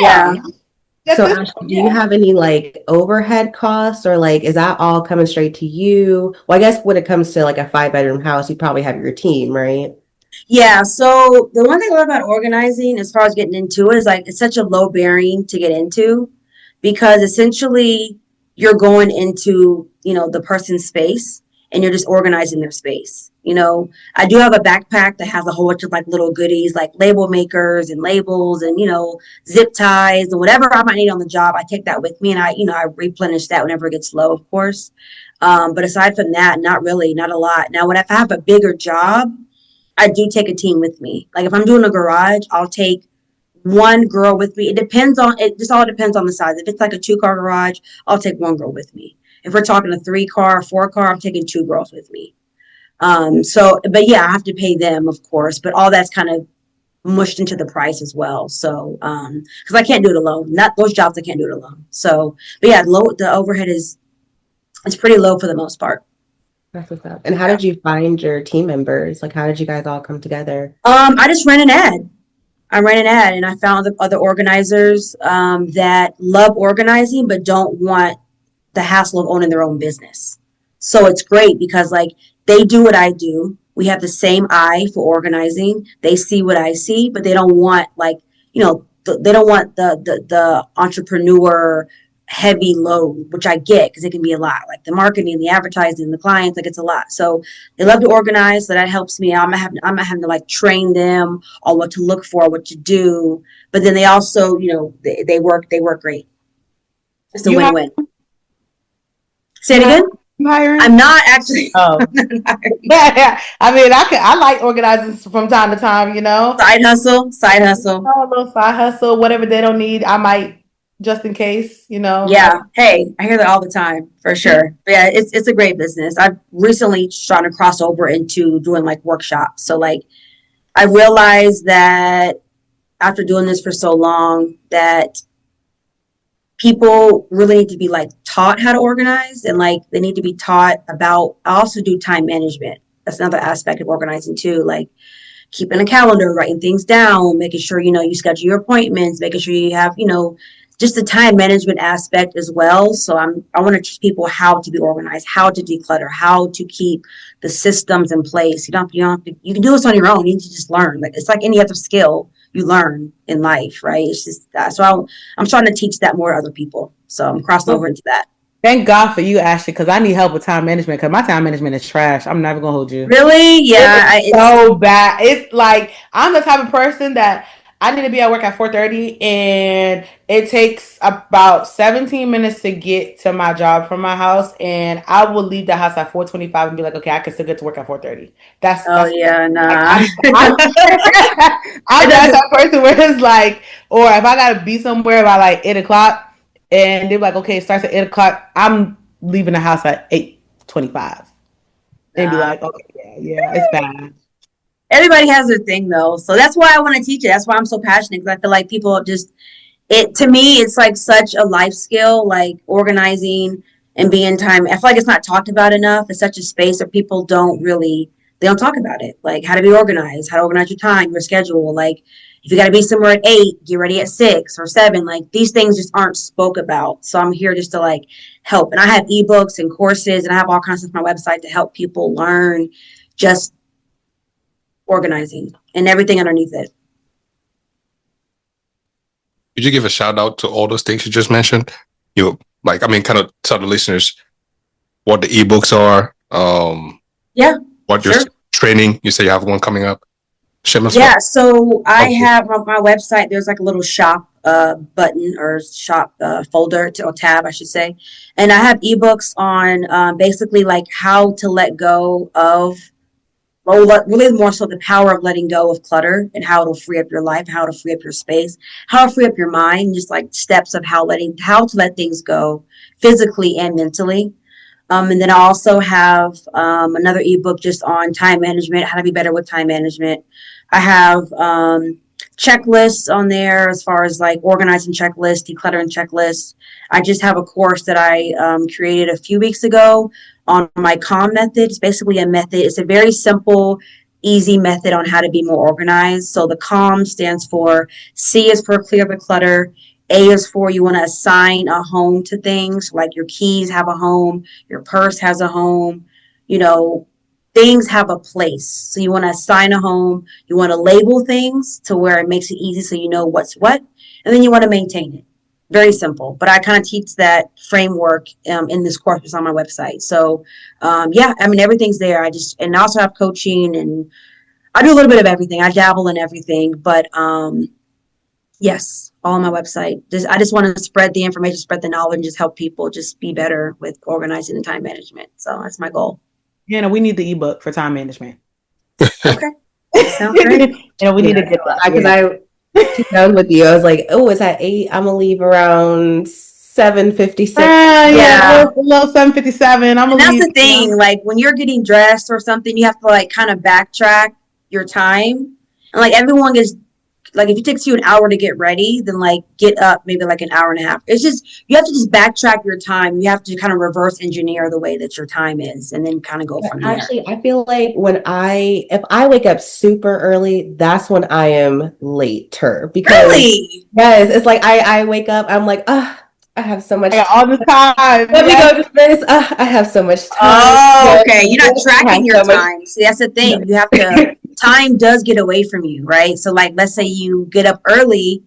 yeah. At so this Ashley, point, do you yeah. have any like overhead costs or like is that all coming straight to you? Well, I guess when it comes to like a 5 bedroom house, you probably have your team, right? Yeah, so the one thing I love about organizing as far as getting into it is like it's such a low bearing to get into because essentially you're going into, the person's space and you're just organizing their space. I do have a backpack that has a whole bunch of like little goodies like label makers and labels and, zip ties and whatever I might need on the job. I take that with me and I replenish that whenever it gets low, of course. But aside from that, not really, not a lot. Now, when if I have a bigger job, I do take a team with me. Like if I'm doing a garage, I'll take one girl with me. It just all depends on the size. If it's like a 2 car garage, I'll take one girl with me. If we're talking a 3 car, 4 car, I'm taking 2 girls with me. But yeah, I have to pay them, of course, but all that's kind of mushed into the price as well. So, because I can't do it alone. Not those jobs, I can't do it alone. So, but yeah, the overhead is pretty low for the most part. That's what's up. And how did you find your team members? Like, how did you guys all come together? I just ran an ad. I ran an ad and I found the other organizers that love organizing but don't want the hassle of owning their own business. So it's great because like they do what I do. We have the same eye for organizing. They see what I see, but they don't want like, they don't want the entrepreneur heavy load, which I get because it can be a lot. Like the marketing, the advertising, the clients, like it's a lot. So they love to organize, so that helps me. I'm not having to like train them on what to look for, what to do. But then they also, they work great. It's a You have win-win. Say you it have again. you hiring? I'm not actually. Oh. Yeah, yeah. I mean, I like organizing from time to time, you know. Side hustle, side hustle. A little side hustle, whatever they don't need, I might. just in case, you know. Yeah. Hey, I hear that all the time for sure. But yeah, it's a great business. I've recently trying to cross over into doing like workshops. So like I realized that after doing this for so long that people really need to be like taught how to organize, and like they need to be taught about, I also do time management. That's another aspect of organizing too. Like keeping a calendar, writing things down, making sure, you schedule your appointments, making sure you have, just the time management aspect as well. So I want to teach people how to be organized, how to declutter, how to keep the systems in place. You can do this on your own. You need to just learn. Like it's like any other skill you learn in life, right? It's just that. So I'm trying to teach that more to other people. So I'm crossing over into that. Thank God for you, Ashley, because I need help with time management because my time management is trash. I'm never gonna hold you. Really? Yeah. It's so bad. It's like I'm the type of person that I need to be at work at 4:30, and it takes about 17 minutes to get to my job from my house, and I will leave the house at 4:25 and be like, okay, I can still get to work at 4:30. Oh That's yeah, like nah. I'm It that doesn't. type of person where it's like, or if I gotta be somewhere by like 8 o'clock, and they're like, okay, it starts at 8 o'clock, I'm leaving the house at 8:25, and be Nah. like, okay, yeah, it's bad. Everybody has their thing though, so that's why I want to teach it. That's why I'm so passionate, because I feel like people just, it to me it's like such a life skill, like organizing and being time. I feel like it's not talked about enough. It's such a space that people they don't talk about it, like how to be organized, how to organize your time, your schedule. Like if you got to be somewhere at 8, get ready at 6 or 7. Like these things just aren't spoke about, so I'm here just to like help. And I have ebooks and courses, and I have all kinds of stuff on my website to help people learn just organizing and everything underneath it. Could you give a shout out to all those things you just mentioned? Kind of tell the listeners what the ebooks are. Yeah, What your sure. training? You say you have one coming up. Yeah, so I Okay. have on my website, there's like a little shop button, or shop folder or tab, I should say. And I have ebooks on basically like how to let go of, well, really more so the power of letting go of clutter, and how it'll free up your life, how to free up your space, how to free up your mind, just like steps of how to let things go physically and mentally. And then I also have another ebook just on time management, how to be better with time management. I have checklists on there as far as like organizing checklists, decluttering checklists. I just have a course that I created a few weeks ago on my CALM method. It's basically a method. It's a very simple, easy method on how to be more organized. So the CALM stands for, C is for clear the clutter. A is for, you want to assign a home to things, like your keys have a home, your purse has a home, you know, things have a place. So you want to assign a home, you want to label things to where it makes it easy so you know what's what, and then you want to maintain it. Very simple, but I kind of teach that framework in this course that's on my website. So, yeah, I mean, everything's there. And I also have coaching, and I do a little bit of everything. I dabble in everything, but yes, all on my website. I just want to spread the information, spread the knowledge, and just help people just be better with organizing and time management. So that's my goal. We need the ebook for time management. Okay, sounds great. We need to get that. Because to be honest with you, I was like, oh, it's at 8. I'm gonna leave around 7:56. Yeah, a little 7:57. I'm And gonna that's leave. the thing. Like when you're getting dressed or something, you have to like kind of backtrack your time. And like everyone gets, like if it takes you an hour to get ready, then like get up maybe like an hour and a half. It's just, you have to just backtrack your time. You have to kind of reverse engineer the way that your time is, and then kind of go from there. Actually, I feel like if I wake up super early, that's when I am later. Because Really? yes, it's like I wake up, I'm like, I have so much I got all the time. Let me go do this. I have so much time. Oh, okay. You're not tracking your so time. See, that's the thing. You have to, time does get away from you, right? So, like, let's say you get up early,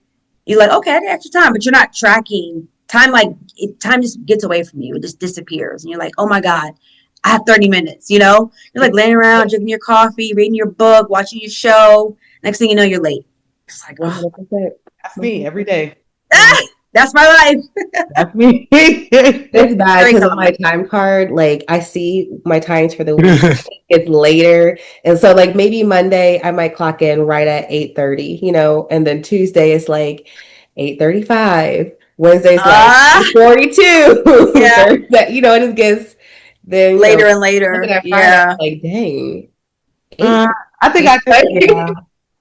you're like, okay, I got extra time, but you're not tracking time. Like, time just gets away from you. It just disappears. And you're like, oh my God, I have 30 minutes, You're like laying around, drinking your coffee, reading your book, watching your show. Next thing you know, you're late. It's like, oh, 100%. That's me every day. that's my life. That's me. It's bad Very because on common. my time card, like I see my times for the week, it's later. And so like maybe Monday I might clock in right at 8:30, and then Tuesday it's like 8:35. Wednesday's like Ah, 42. yeah, Thursday, it just gets then later and looking later. at Friday, Yeah. like, dang, Uh, 8. I think I just yeah.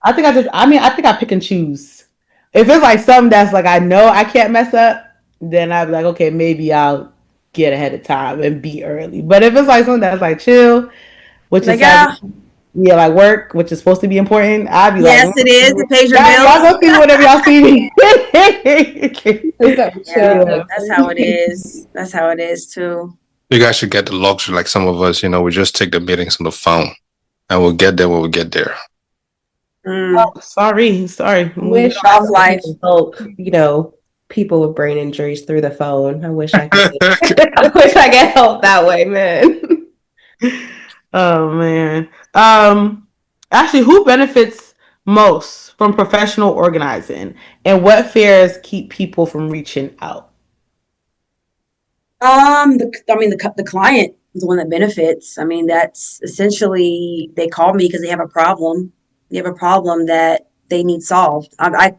I think I pick and choose. If it's like something that's like I know I can't mess up, then I'd be like, okay, maybe I'll get ahead of time and be early. But if it's like something that's like chill, which is Like, like yeah, yeah, like work, which is supposed to be important, I'd be like, yes, it is. It pays your y'all bills. go see me whenever y'all see me. It's so Yeah, chill. that's how it is. That's how it is too. You guys should get the luxury, like some of us, we just take the meetings on the phone and we'll get there when we get there. Mm, Sorry. Wish I soft could life. help, people with brain injuries through the phone. I wish I could. I wish I could help that way, man. Oh man. Actually, who benefits most from professional organizing, and what fears keep people from reaching out? The client is the one that benefits. I mean, that's essentially they call me because they have a problem. They have a problem that they need solved. I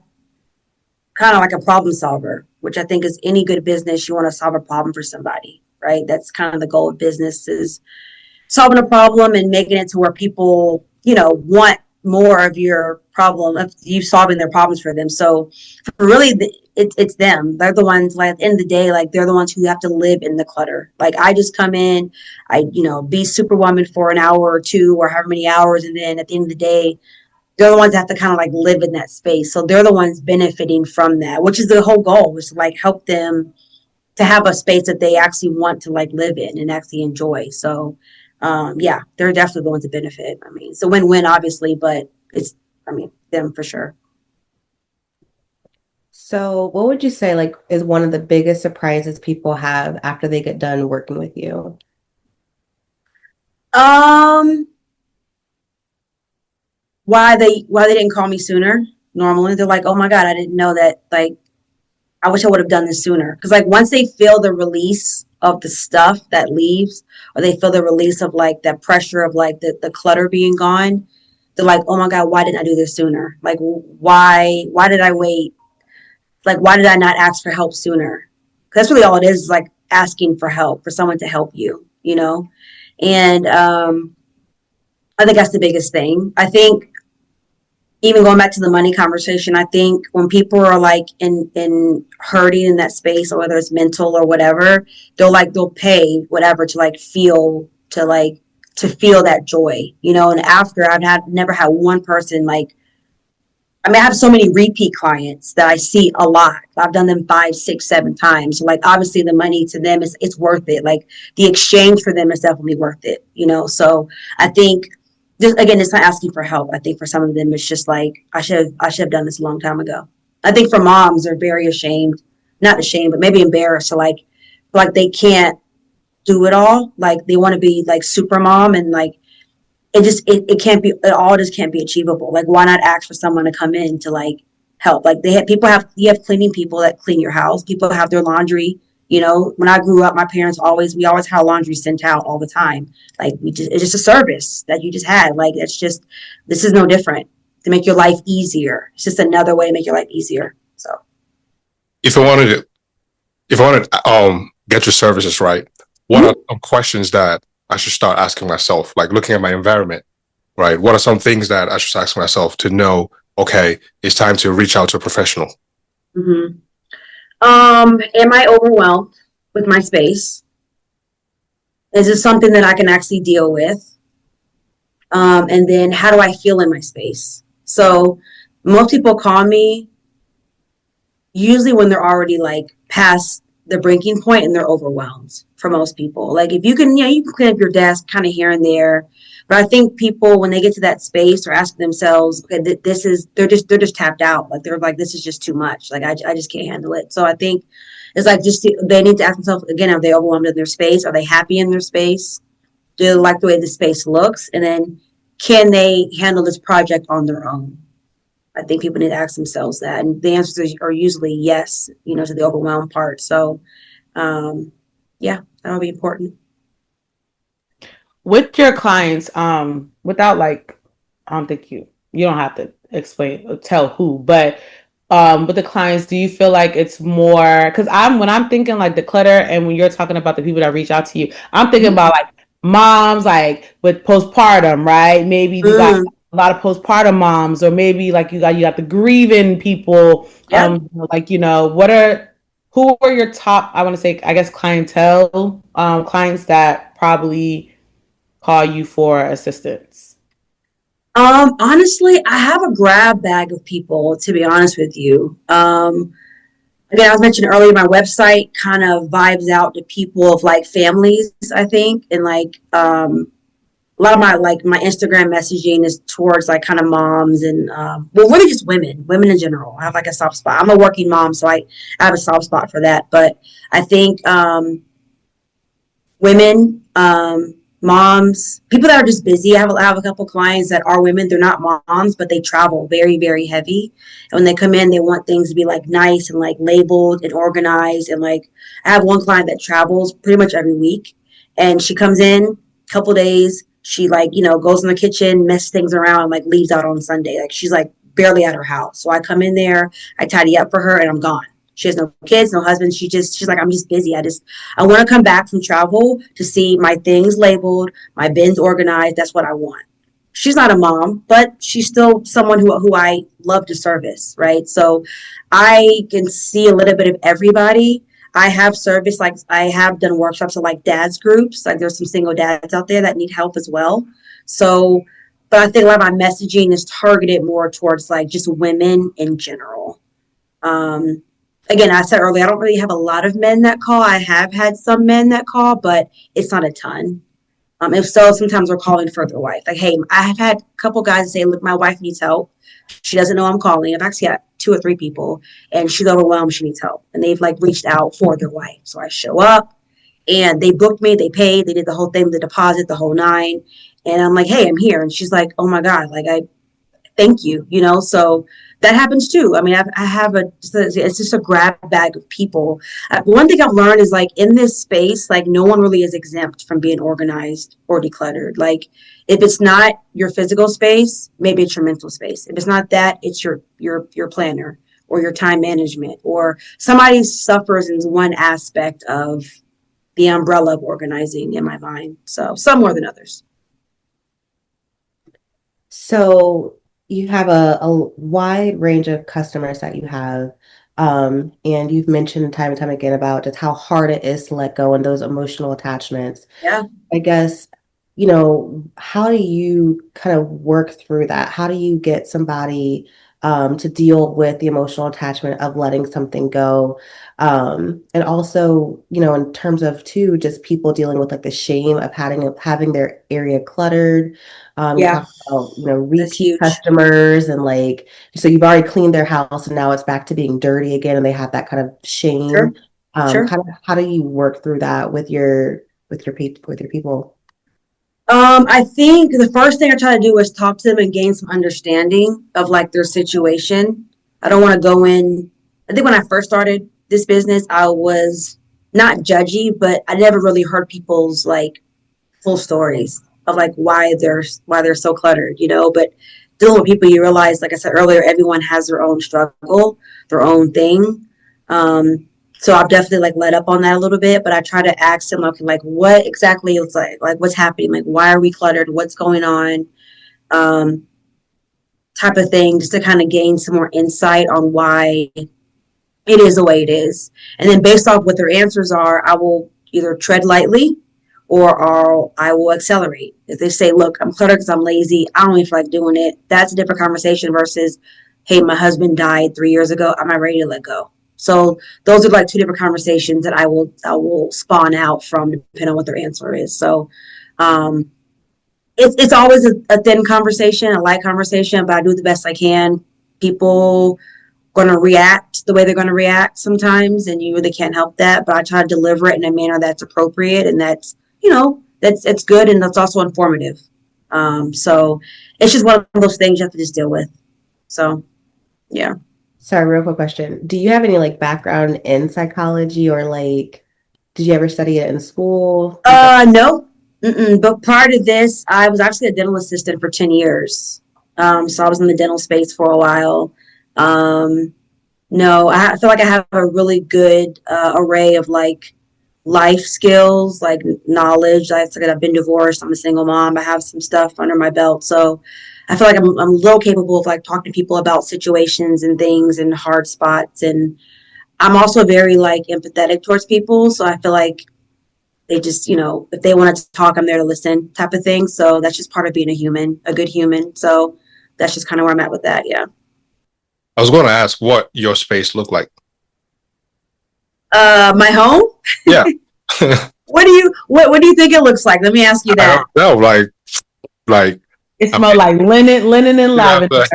kind of like a problem solver, which I think is any good business. You want to solve a problem for somebody, right? That's kind of the goal of business is solving a problem and making it to where people, want more of your problem, of you solving their problems for them. So really, it's them. They're the ones, like, at the end of the day, like, they're the ones who have to live in the clutter. Like, I just come in, be superwoman for an hour or two or however many hours. And then at the end of the day, they're the ones that have to kind of like live in that space. So they're the ones benefiting from that, which is the whole goal, is to like help them to have a space that they actually want to like live in and actually enjoy. So, yeah, they're definitely the ones that benefit. I mean, it's a win-win, obviously, but them for sure. So, what would you say like is one of the biggest surprises people have after they get done working with you? Um, why they didn't call me sooner? Normally, they're like, "Oh my God, I didn't know that." Like, I wish I would have done this sooner. Because like once they feel the release of the stuff that leaves, or they feel the release of like that pressure of like the clutter being gone, they're like, "Oh my God, why didn't I do this sooner? Like, why did I wait? Like, why did I not ask for help sooner?" 'Cause that's really all it is like asking for help, for someone to help you. And I think that's the biggest thing. I think even going back to the money conversation, I think when people are like in hurting in that space, or whether it's mental or whatever, they'll pay whatever to like feel that joy. And after, I've never had one person like, I mean, I have so many repeat clients that I see a lot. I've done them 5, 6, 7 times. So like, obviously the money to them is, it's worth it. Like, the exchange for them is definitely worth it. So I think, just again, it's not asking for help. I think for some of them, it's just like, I should have done this a long time ago. I think for moms, they're very ashamed, not ashamed, but maybe embarrassed. So like they can't do it all. Like, they want to be like super mom, and like, it can't be, it all just can't be achievable. Like, why not ask for someone to come in to like help? Like, you have cleaning people that clean your house. People have their laundry. When I grew up, we always had laundry sent out all the time. Like, it's just a service that you just had. Like, this is no different, to make your life easier. It's just another way to make your life easier. So if I wanted to, if I wanted to get your services right, what are some questions that I should start asking myself? Like looking at my environment, right? What are some things that I should ask myself to know? Okay, it's time to reach out to a professional. mm-hmm. Am I overwhelmed with my space? Is this something that I can actually deal with? And then how do I feel in my space? So most people call me usually when they're already like past the breaking point and they're overwhelmed. For most people, like, if you can, you can clean up your desk kind of here and there. But I think people, when they get to that space, are asking themselves, okay, they're just tapped out. Like, they're like, this is just too much. Like, I just can't handle it. So I think it's like, they need to ask themselves again, are they overwhelmed in their space? Are they happy in their space? Do they like the way the space looks? And then, can they handle this project on their own? I think people need to ask themselves that. And the answers are usually yes, to the overwhelmed part. So, yeah, that'll be important. With your clients, without like, I don't think you don't have to explain or tell who, but with the clients, do you feel like it's more because when I'm thinking like declutter and when you're talking about the people that reach out to you, I'm thinking Mhm. about like moms like with postpartum, right? Maybe you got Mm, a lot of postpartum moms, or maybe like you got the grieving people. yep. Like who are your top, I want to say, I guess, clientele, clients that probably call you for assistance? Honestly, I have a grab bag of people, to be honest with you. Again, I was mentioning earlier, my website kind of vibes out to people of like families, I think, and like a lot of my Instagram messaging is towards like kind of moms and well, really just women in general. I have like a soft spot. I'm a working mom, so I have a soft spot for that. But I think women, moms, people that are just busy. I have a couple clients that are women. They're not moms, but they travel very, very heavy. And when they come in, they want things to be like nice and like labeled and organized. And like, I have one client that travels pretty much every week, and she comes in a couple days. She like, goes in the kitchen, messes things around, and like leaves out on Sunday. Like she's like barely at her house. So I come in there, I tidy up for her, and I'm gone. She has no kids, no husband. She's like, I'm just busy. I want to come back from travel to see my things labeled, my bins organized. That's what I want. She's not a mom, but she's still someone who I love to service, right? So I can see a little bit of everybody. I have service, like I have done workshops of like dads groups. Like there's some single dads out there that need help as well. So, but I think a lot of my messaging is targeted more towards like just women in general. Um, Again, I said earlier, I don't really have a lot of men that call. I have had some men that call, but it's not a ton. If so, sometimes we're calling for their wife. Like, hey, I have had a couple guys say, look, my wife needs help. She doesn't know I'm calling. I've actually got 2 or 3 people, and she's overwhelmed. She needs help. And they've like reached out for their wife. So I show up, and they booked me. They paid. They did the whole thing, the deposit, the whole nine. And I'm like, hey, I'm here. And she's like, oh my God, like I thank you, so that happens too. I mean, I have it's just a grab bag of people. One thing I've learned is like in this space, like no one really is exempt from being organized or decluttered. Like if it's not your physical space, maybe it's your mental space. If it's not that, it's your planner or your time management, or somebody suffers in one aspect of the umbrella of organizing in my mind. So some more than others. So you have a wide range of customers that you have. And you've mentioned time and time again about just how hard it is to let go and those emotional attachments. Yeah. I guess, how do you kind of work through that? How do you get somebody to deal with the emotional attachment of letting something go? And also, in terms of too, just people dealing with like the shame of having their area cluttered. You Yeah, talk about, that's repeat huge. customers and like, so you've already cleaned their house and now it's back to being dirty again and they have that kind of shame. Sure. Sure. How do you work through that with your people? I think the first thing I try to do is talk to them and gain some understanding of like their situation. I don't want to go in. I think when I first started this business, I was not judgy, but I never really heard people's like full stories of like why they're so cluttered. But dealing with people, you realize, like I said earlier, everyone has their own struggle, their own thing. So I've definitely like let up on that a little bit, but I try to ask them, okay, like what exactly it's like what's happening, like why are we cluttered, what's going on, um, type of thing, just to kind of gain some more insight on why it is the way it is. And then based off what their answers are, I will either tread lightly or I will accelerate. If they say, look, I'm cluttered because I'm lazy, I don't even feel like doing it, that's a different conversation versus, hey, my husband died 3 years ago, am I ready to let go? So those are like two different conversations that I will spawn out from depending on what their answer is. So um, it's always a thin conversation, a light conversation, but I do the best I can. People going to react the way they're going to react sometimes, and you really can't help that. But I try to deliver it in a manner that's appropriate and that's that's it's good and that's also informative. So it's just one of those things you have to just deal with. So yeah. Sorry, real quick question. Do you have any like background in psychology or like, did you ever study it in school? No. Mm-mm. But prior to this, I was actually a dental assistant for 10 years. So I was in the dental space for a while. Um, No, feel like I have a really good array of like life skills, like knowledge. Like I've been divorced. I'm a single mom. I have some stuff under my belt, so I feel like I'm a little capable of like talking to people about situations and things and hard spots. And I'm also very like empathetic towards people, so I feel like they just, if they want to talk, I'm there to listen, type of thing. So that's just part of being a human, a good human. So that's just kind of where I'm at with that. Yeah. I was going to ask what your space looked like. My home. Yeah. What do you think it looks like? Let me ask you that. I don't know, like it smells like linen and lavender.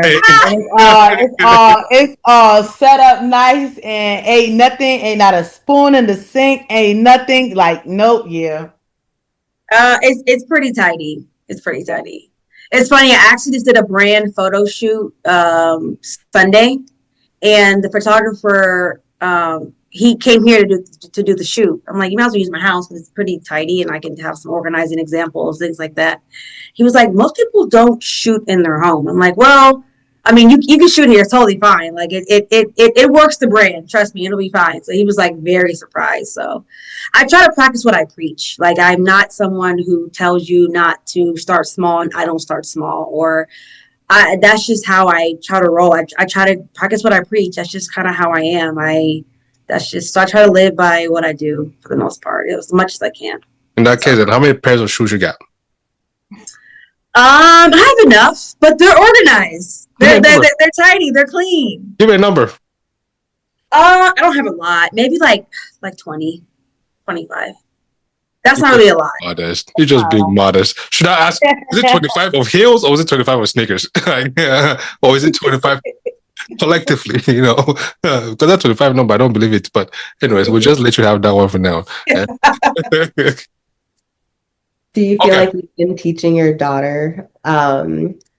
It's all set up nice and ain't not a spoon in the sink, ain't nothing like nope, yeah. It's pretty tidy. It's pretty tidy. It's funny, I actually just did a brand photo shoot Sunday, and the photographer he came here to do the shoot. I'm like, you might as well use my house because it's pretty tidy and I can have some organizing examples, things like that. He was like, most people don't shoot in their home. I'm like, well, I mean, you can shoot here, it's totally fine. Like it works the brand. Trust me, it'll be fine. So he was like very surprised. So I try to practice what I preach. Like I'm not someone who tells you not to start small and I don't start small, or that's just how I try to roll. I try to practice what I preach. That's just kind of how I am. So I try to live by what I do for the most part, as much as I can. In that case, then how many pairs of shoes you got? I have enough, but they're organized. They're tidy. They're clean. Give me a number. I don't have a lot. Maybe like 20, 25. That's not really a lot. Modest. You're just being modest. Should I ask, is it 25 of heels or is it 25 of sneakers? Or is it 25 collectively, because that 25 number, I don't believe it. But anyways, we'll just let you have that one for now. Do you feel like you've been teaching your daughter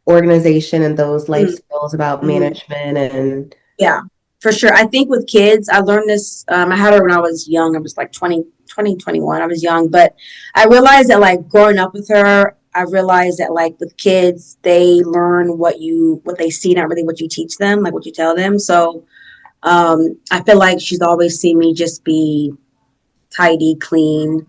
organization and those life skills about management? And yeah, for sure. I think with kids, I learned this. I had her when I was young. I was like 20, 21. I was young, but I realized that like growing up with her, I realized that like with kids, they learn what they see, not really what you teach them, like what you tell them. So I feel like she's always seen me just be tidy, clean.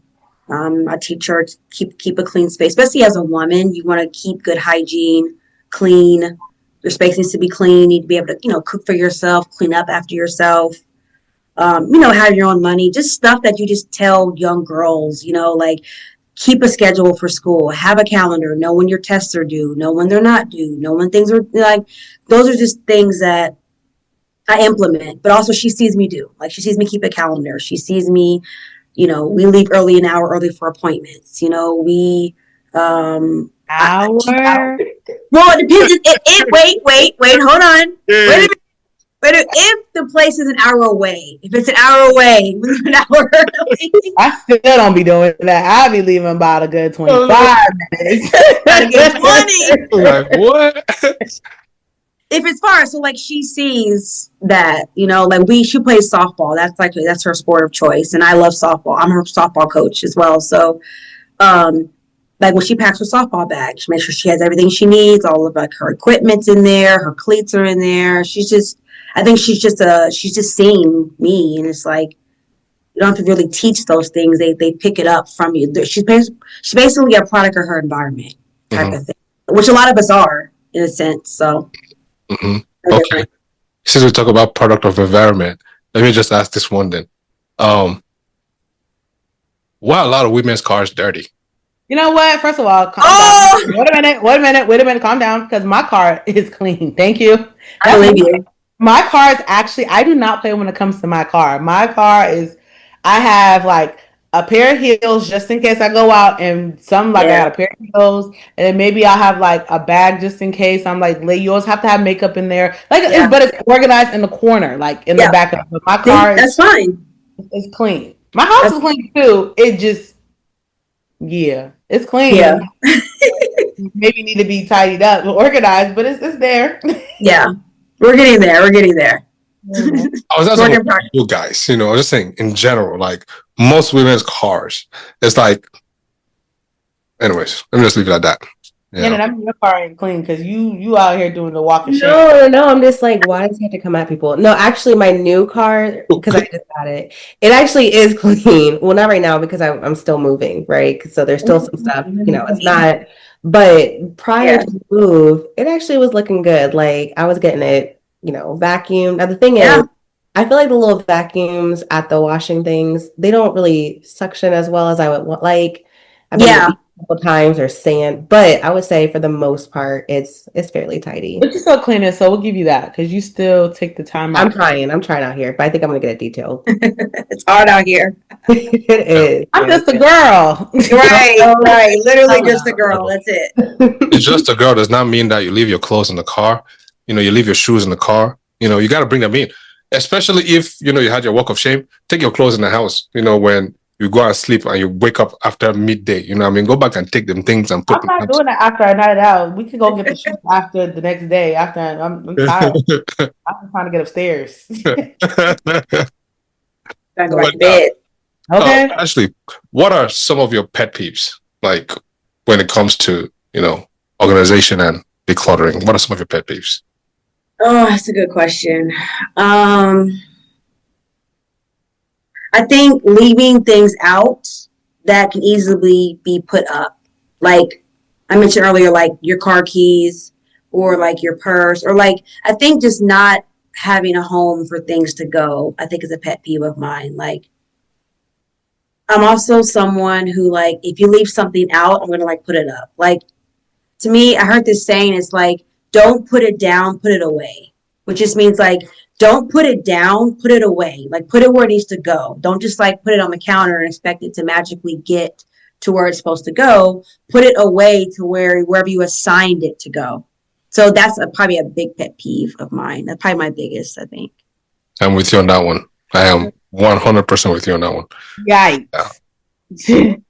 I teach her to keep a clean space, especially as a woman. You want to keep good hygiene, clean. Your space needs to be clean. You need to be able to, cook for yourself, clean up after yourself. Have your own money. Just stuff that you just tell young girls. Like keep a schedule for school, have a calendar, know when your tests are due, know when they're not due, know when things are like. Those are just things that I implement. But also, she sees me do. Like she sees me keep a calendar. She sees me. We leave early, an hour early for appointments. We hour. Well, it depends. Wait, hold on. Wait a minute. But if the place is an hour away, if it's an hour away, an hour early. I still don't be doing that. I'll be leaving about a good 25 minutes. Gotta get 20. Like, what? If it's far, so like she sees that, like she plays softball. That's her sport of choice. And I love softball. I'm her softball coach as well. So like when she packs her softball bag, she makes sure she has everything she needs, all of like her equipment's in there, her cleats are in there. I think she's just seeing me, and it's like you don't have to really teach those things. They pick it up from you. She's basically a product of her environment type of thing, which a lot of us are in a sense. So okay, since we talk about product of environment, let me just ask this one then. Why are a lot of women's cars dirty? You know what? First of all, calm down. Wait a minute. Calm down, because my car is clean. Thank you. I believe you. My car is actually, I do not play when it comes to my car. My car is, I have like a pair of heels just in case I go out, and I got a pair of heels, and then maybe I'll have like a bag just in case. I'm like, you always have to have makeup in there. But it's organized in the corner, like in the back of it. My car that's fine. It's clean. My house is clean too. It just, it's clean. Yeah. Maybe need to be tidied up, organized, but it's there. Yeah. We're getting there. I was asking you guys, I was just saying in general, like most women's cars, it's like, anyways, let me just leave it at that. Yeah, Yeah. that means your car ain't clean because you out here doing the walk of shame. No. I'm just like, why does he have to come at people? No, actually, my new car, because I just got it, it actually is clean. Well, not right now because I'm still moving, right? So there's still some stuff, it's not. But prior Yeah. to the move, it actually was looking good. Like I was getting it, vacuumed. Now the thing Yeah. is, I feel like the little vacuums at the washing things, they don't really suction as well as I would want. Like I've been to the Yeah. beach a couple times or sand, but I would say for the most part, it's fairly tidy. But you still clean it, so we'll give you that because you still take the time I'm out. trying. I'm trying out here, but I think I'm gonna get it detailed. It's hard out here. It Yeah. is. I'm Yeah. just a girl. Right. Right. Literally I just a girl. That's it. It's just a girl does not mean that you leave your clothes in the car. You leave your shoes in the car. You got to bring them in, especially if you had your walk of shame. Take your clothes in the house. When you go and sleep and you wake up after midday. Go back and take them things and put I'm them. not doing that after a night out. We could go get the shoes after the next day. After I'm tired. I'm trying to get upstairs. Gotta go back But, to bed. Okay. Ashley, what are some of your pet peeves? Like when it comes to, organization and decluttering, what are some of your pet peeves? Oh, that's a good question. I think leaving things out that can easily be put up. Like I mentioned earlier, like your car keys or like your purse, or like I think just not having a home for things to go, I think is a pet peeve of mine. Like I'm also someone who, like, if you leave something out, I'm gonna like put it up. Like to me, I heard this saying, it's like, don't put it down, put it away. Which just means like, don't put it down, put it away. Like put it where it needs to go. Don't just like put it on the counter and expect it to magically get to where it's supposed to go. Put it away to wherever you assigned it to go. So that's probably a big pet peeve of mine. That's probably my biggest, I think. I'm with you on that one. I am 100% with you on that one. Yikes.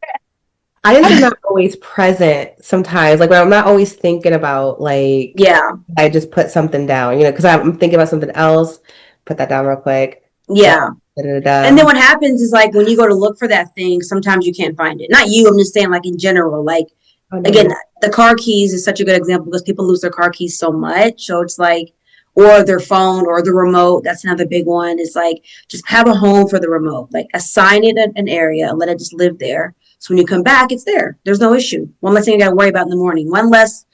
I just am not always present sometimes. Like when I'm not always thinking about like Yeah. I just put something down, because I'm thinking about something else. Put that down real quick. Yeah. Da-da-da-da. And then what happens is like when you go to look for that thing, sometimes you can't find it. Not you, I'm just saying like in general. Like Oh, no. again, the car keys is such a good example because people lose their car keys so much. So it's like, or their phone or the remote. That's another big one. Is like just have a home for the remote. Like assign it an area and let it just live there. So when you come back, it's there. There's no issue. One less thing you got to worry about in the morning. One less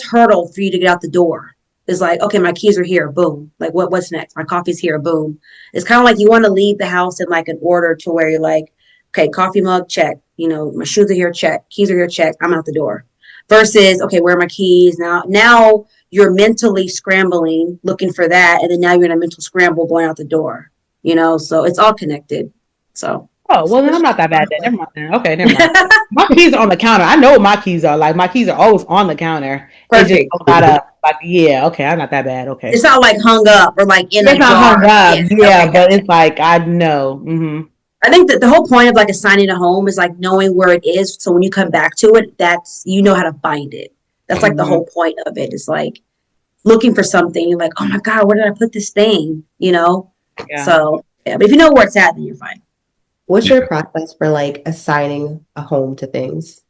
hurdle for you to get out the door. Is like, okay, my keys are here. Boom. Like what's next? My coffee's here. Boom. It's kind of like you want to leave the house in like an order to where you're like, okay, coffee mug, check. My shoes are here, check. Keys are here, check. I'm out the door. Versus, okay, where are my keys? Now you're mentally scrambling, looking for that, and then now you're in a mental scramble going out the door. So it's all connected. So Oh, well, then I'm not that bad then. Never mind then. Okay, never mind. My keys are on the counter. I know what my keys are. Like, my keys are always on the counter. It's just perfect. not a, like, yeah, okay, I'm not that bad. Okay. It's not like hung up or like in It's a not jar. hung up. Yeah, Okay, but gotcha. it's like, I know. Mm-hmm. I think that the whole point of like assigning a home is like knowing where it is. So when you come back to it, that's, how to find it. That's like the Mm-hmm. whole point of it. It's like looking for something. You're like, oh my God, where did I put this thing? Yeah. So yeah, but if you know where it's at, then you're fine. What's your process for like assigning a home to things?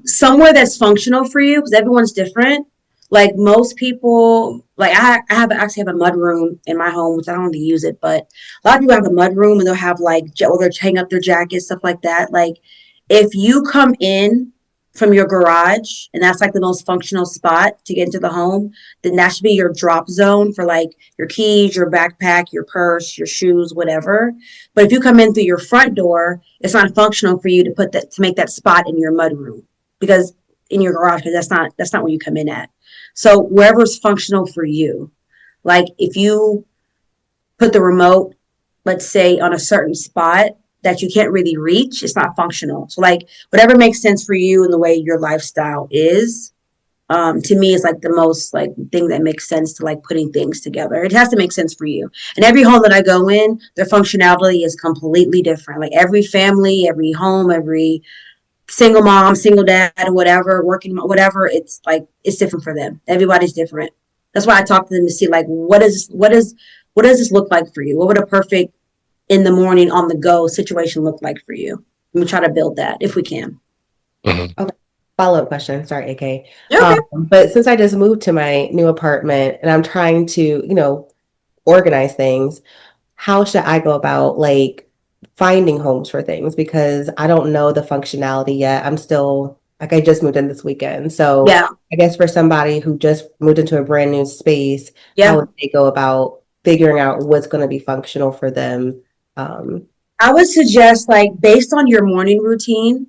Somewhere that's functional for you because everyone's different. Like most people, like I actually have a mud room in my home, which I don't really use it, but a lot of people have a mud room and they'll have like, or they'll hang up their jackets, stuff like that. Like if you come in from your garage and that's like the most functional spot to get into the home, then that should be your drop zone for like your keys, your backpack, your purse, your shoes, whatever. But if you come in through your front door, it's not functional for you to make that spot in your mud room because in your garage, because that's not where you come in at. So wherever's functional for you, like if you put the remote, let's say on a certain spot that you can't really reach, it's not functional. So like whatever makes sense for you and the way your lifestyle is, to me is like the most like thing that makes sense to like putting things together. It has to make sense for you. And every home that I go in, their functionality is completely different. Like every family, every home, every single mom, single dad, whatever, working, whatever, it's like it's different for them. Everybody's different. That's why I talk to them to see like what does this look like for you? What would a perfect in the morning on the go situation look like for you? And we try to build that if we can. Mhm. Okay. follow-up question. Sorry, AK. Okay. But since I just moved to my new apartment and I'm trying to, organize things, how should I go about like finding homes for things? Because I don't know the functionality yet. I'm still like I just moved in this weekend. So Yeah. I guess for somebody who just moved into a brand new space, how Yeah. would they go about figuring out what's going to be functional for them? Um, I would suggest, like, based on your morning routine,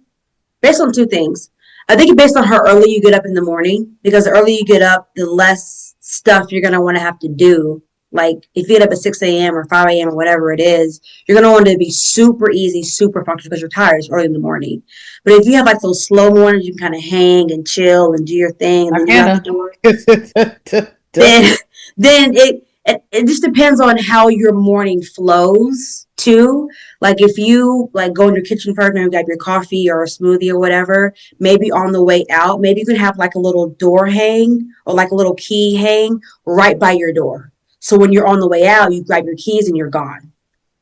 based on two things. I think based on how early you get up in the morning, because the earlier you get up, the less stuff you're going to want to have to do. Like, if you get up at 6 a.m. or 5 a.m. or whatever it is, you're going to want it to be super easy, super functional because you're tired. It's early in the morning. But if you have like those slow mornings, you can kind of hang and chill and do your thing, and Like then you're out the Hannah. door. then then it just depends on how your morning flows too. Like if you like go in your kitchen first and grab your coffee or a smoothie or whatever, maybe on the way out, maybe you could have like a little door hang or like a little key hang right by your door. So when you're on the way out, you grab your keys and you're gone.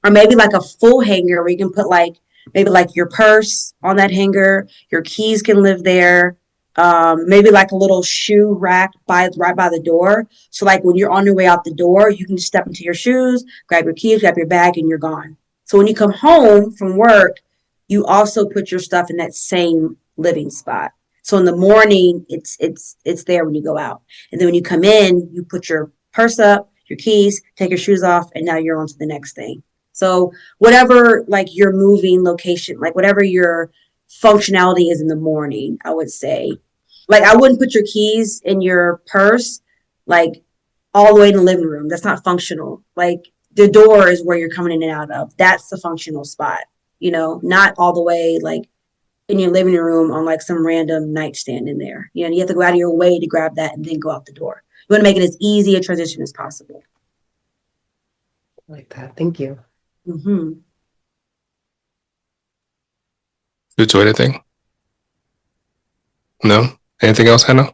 Or maybe like a full hanger where you can put like maybe like your purse on that hanger, your keys can live there. Maybe like a little shoe rack by right by the door. So like when you're on your way out the door, you can just step into your shoes, grab your keys, grab your bag, and you're gone. So when you come home from work, you also put your stuff in that same living spot. So in the morning, it's there when you go out, and then when you come in, you put your purse up, your keys, take your shoes off, and now you're on to the next thing. So whatever like your moving location, like whatever your functionality is in the morning, I would say. Like I wouldn't put your keys in your purse like all the way in the living room. That's not functional. Like the door is where you're coming in and out of. That's the functional spot, not all the way like in your living room on like some random nightstand in there. You have to go out of your way to grab that and then go out the door. You want to make it as easy a transition as possible. like that. Thank you. Mm-hmm. Due to anything? No? Anything else, Hannah?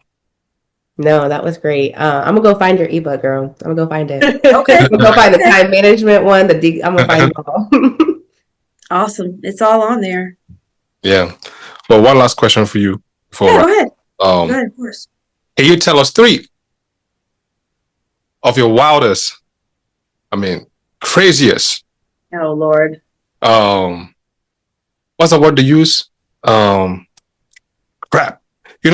No, that was great. I'm gonna go find your ebook, girl. I'm gonna go find it. Okay. I'm gonna go find the Okay. time management one. I'm gonna find it all. Awesome. It's all on there. Yeah. Well, one last question for you before Yeah, wrap. go ahead. Go Um, ahead, of course. can you tell us three of your wildest, craziest, Oh Lord. um, what's the word to use? Crap.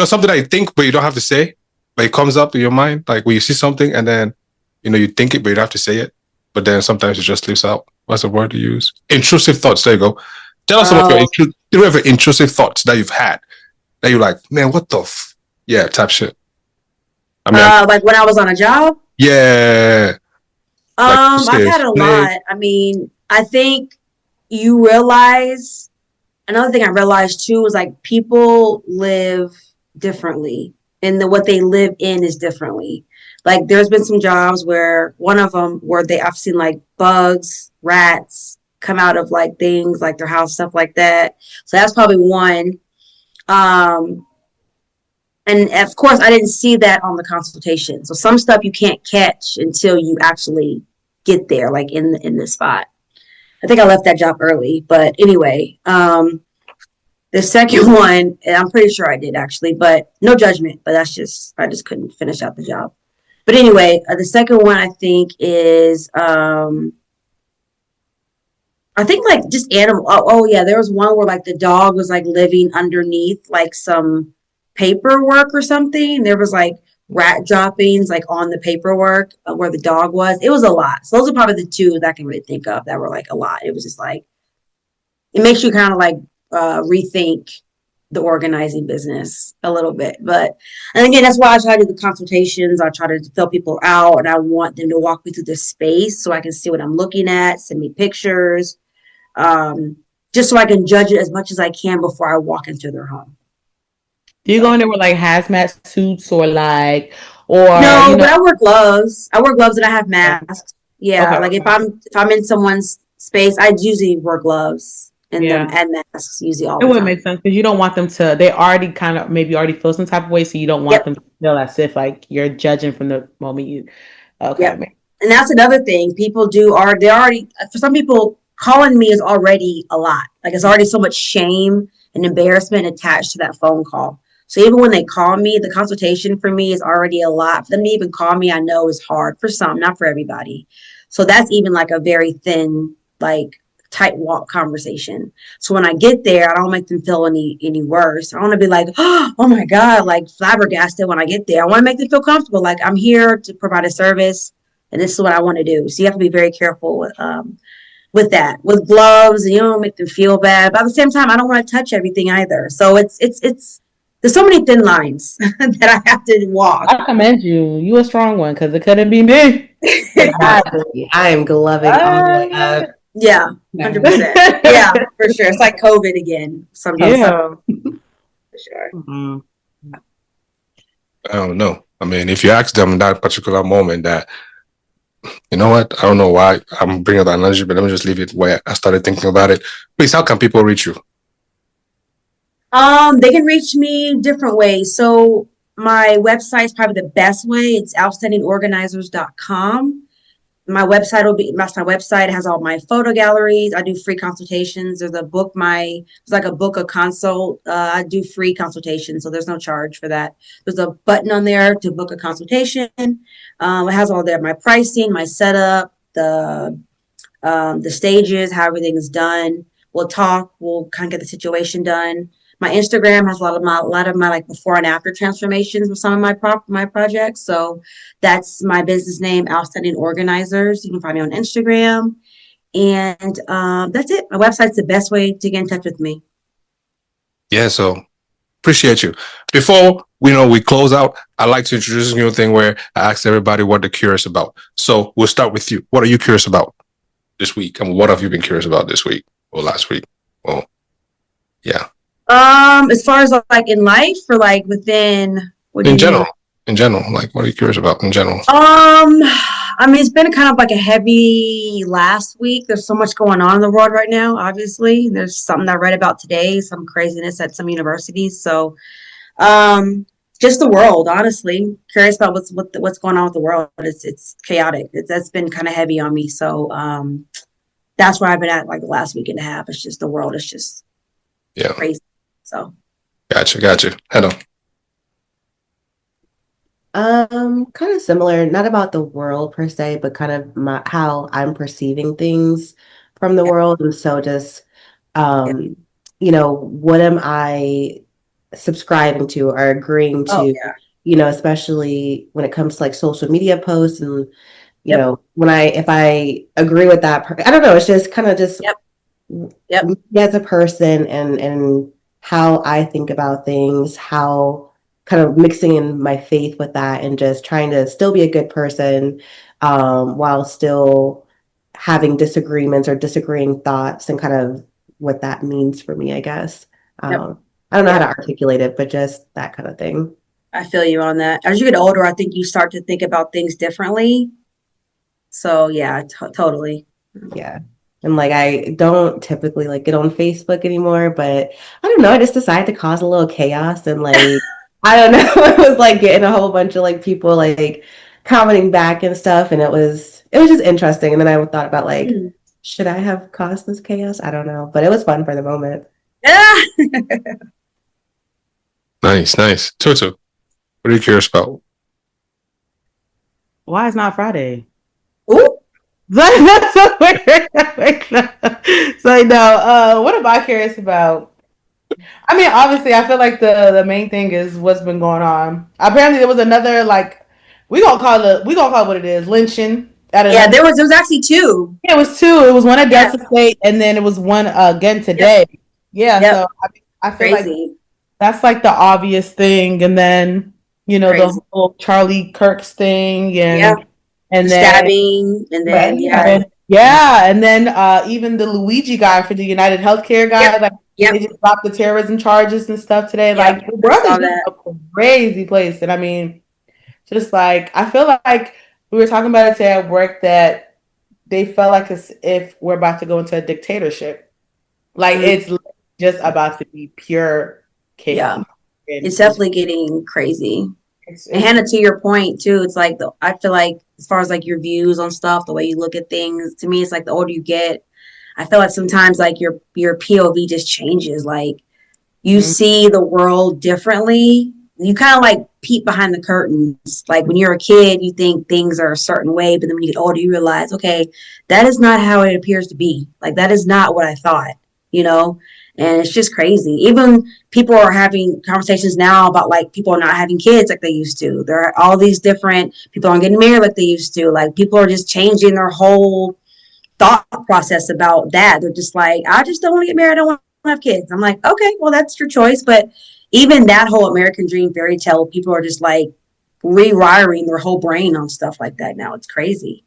Something that you think, but you don't have to say, but it comes up in your mind. Like when you see something and then, you think it, but you don't have to say it. But then sometimes it just leaves out. What's the word to use? Intrusive thoughts. There you go. Tell us some of your intrusive thoughts that you've had. That you're like, man, what the yeah, type shit. Like when I was on a job. Yeah. Like, I've had a lot. I mean, I think you realize another thing I realized too was like people live differently, and what they live in is differently. Like there's been some jobs where one of them where I've seen like bugs, rats come out of like things like their house, stuff like that. So that's probably one. Um, and of course, I didn't see that on the consultation. So some stuff you can't catch until you actually get there, like in the spot. I think I left that job early, but anyway, the second one, and I'm pretty sure I did actually, but no judgment. But I just couldn't finish out the job. But anyway, the second one I think is, I think like just animal. Oh yeah, there was one where like the dog was like living underneath like some paperwork or something. There was like rat droppings like on the paperwork where the dog was. It was a lot. So those are probably the two that I can really think of that were like a lot. It was just like it makes you kind of like rethink the organizing business a little bit. But and again, that's why I try to do the consultations. I try to fill people out, and I want them to walk me through the space so I can see what I'm looking at, send me pictures, just so I can judge it as much as I can before I walk into their home. Do you go in there with like hazmat suits or No, but I wear gloves. I wear gloves and I have Okay. masks. Yeah, like if I'm in someone's space, I usually wear gloves and Yeah. and masks usually all It the would time. make sense because you don't want them to, they already kind of maybe already feel some type of way. So you don't want Yep, them to feel as if like you're judging from the moment yep. okay. And that's another thing. People they already for some people calling me is already a lot. Like it's already so much shame and embarrassment attached to that phone call. So even when they call me, the consultation for me is already a lot. For them to even call me, I know is hard for some, not for everybody. So that's even like a very thin, like tight walk conversation. So when I get there, I don't make them feel any worse. I want to be like, oh my God, like flabbergasted when I get there. I want to make them feel comfortable. Like I'm here to provide a service and this is what I want to do. So you have to be very careful with that, with gloves, and you don't make them feel bad. But at the same time, I don't want to touch everything either. So it's there's so many thin lines that I have to walk. I commend you. You a strong one because it couldn't be me. Exactly. I am gloving all the way up. Yeah, Yeah. 100%. Yeah, for sure. It's like COVID again. Sometimes Yeah. for sure. Mhm. I don't know. I mean, if you ask them in that particular moment that, you know what, I don't know why I'm bringing that analogy, but let me just leave it where I started thinking about it. Please, how can people reach you? They can reach me different ways. So my website is probably the best way. It's outstandingorganizers.com. My website will be that's my website. It has all my photo galleries. I do free consultations. There's like a book a consult. I do free consultations, so there's no charge for that. There's a button on there to book a consultation. It has all there, my pricing, my setup, the stages, how everything is done. We'll talk. We'll kind of get the situation done. My Instagram has a lot of my like before and after transformations with some of my projects. So that's my business name, Outstanding Organizers. You can find me on Instagram, and that's it. My website's the best way to get in touch with me. Yeah, so appreciate you. Before we close out, I like to introduce a new thing where I ask everybody what they're curious about. So we'll start with you. What are you curious about this week? And what have you been curious about this week or last week? Well, yeah. As far as like in life or like within, what do In you general. mean? In general, like what are you curious about in general? I mean, it's been kind of like a heavy last week. There's so much going on in the world right now. Obviously, there's something I read about today, some craziness at some universities. So, just the world, honestly, curious about what's going on with the world. It's chaotic. That's been kind of heavy on me. So, that's where I've been at like the last week and a half. It's just the world is just Yeah. crazy. So, Gotcha. Head on. Kind of similar, not about the world per se, but kind of how I'm perceiving things from the yeah, world. And so just, yeah. um, what am I subscribing to or agreeing Oh to, yeah. especially when it comes to like social media posts and, Yep. if I agree with that, I don't know, it's just kind of just Yep. Yep. me as a person and how I think about things, how kind of mixing in my faith with that and just trying to still be a good person while still having disagreements or disagreeing thoughts and kind of what that means for me, I guess. Yep. I don't know how Yeah. to articulate it, but just that kind of thing. I feel you on that. As you get older, I think you start to think about things differently. So yeah, totally. Yeah. And like I don't typically like get on Facebook anymore, but I don't know, I just decided to cause a little chaos and like I don't know, it was like getting a whole bunch of like people like commenting back and stuff and it was just interesting. And then I thought about like, Hmm. should I have caused this chaos? I don't know, but it was fun for the moment. Yeah. Nice. Tutu, what are you curious about? Why is not Friday? Ooh. That's so weird. So no, what am I curious about? I mean, obviously, I feel like the main thing is what's been going on. Apparently, there was another like we gonna call it what it is, lynching at Yeah, another. there was actually two. Yeah, it was two. It was one at Yeah. Delta State, and then it was one again Yep. today. Yeah, Yep. so I feel like Crazy. that's like the obvious thing, and then Crazy. the whole Charlie Kirk's thing, Yeah. and The then stabbing and then yeah. yeah, and then even the Luigi guy for the United Healthcare Yep. guy, like Yep. they just dropped the terrorism charges and stuff today. Yep. Like the I world is saw just that. a crazy place, and I mean, just like I feel like we were talking about it today at work that they felt like as if we're about to go into a dictatorship. Like Mm, it's just about to be pure yeah. chaos. And It's definitely getting crazy. And it's Hannah, to your point too, it's like I feel like as far as like your views on stuff, the way you look at things, to me, it's like the older you get, I feel like sometimes like your POV just changes. Like you see the world differently. You kind of like peek behind the curtains. Like when you're a kid, you think things are a certain way, but then when you get older, you realize, okay, that is not how it appears to be. Like that is not what I thought, you know? And it's just crazy. Even people are having conversations now about like people are not having kids like they used to. There are all these different people aren't getting married like they used to. Like people are just changing their whole thought process about that. They're just like, I just don't want to get married. I don't want to have kids. I'm like, okay, well, that's your choice. But even that whole American dream fairy tale, people are just like rewiring their whole brain on stuff like that now. It's crazy.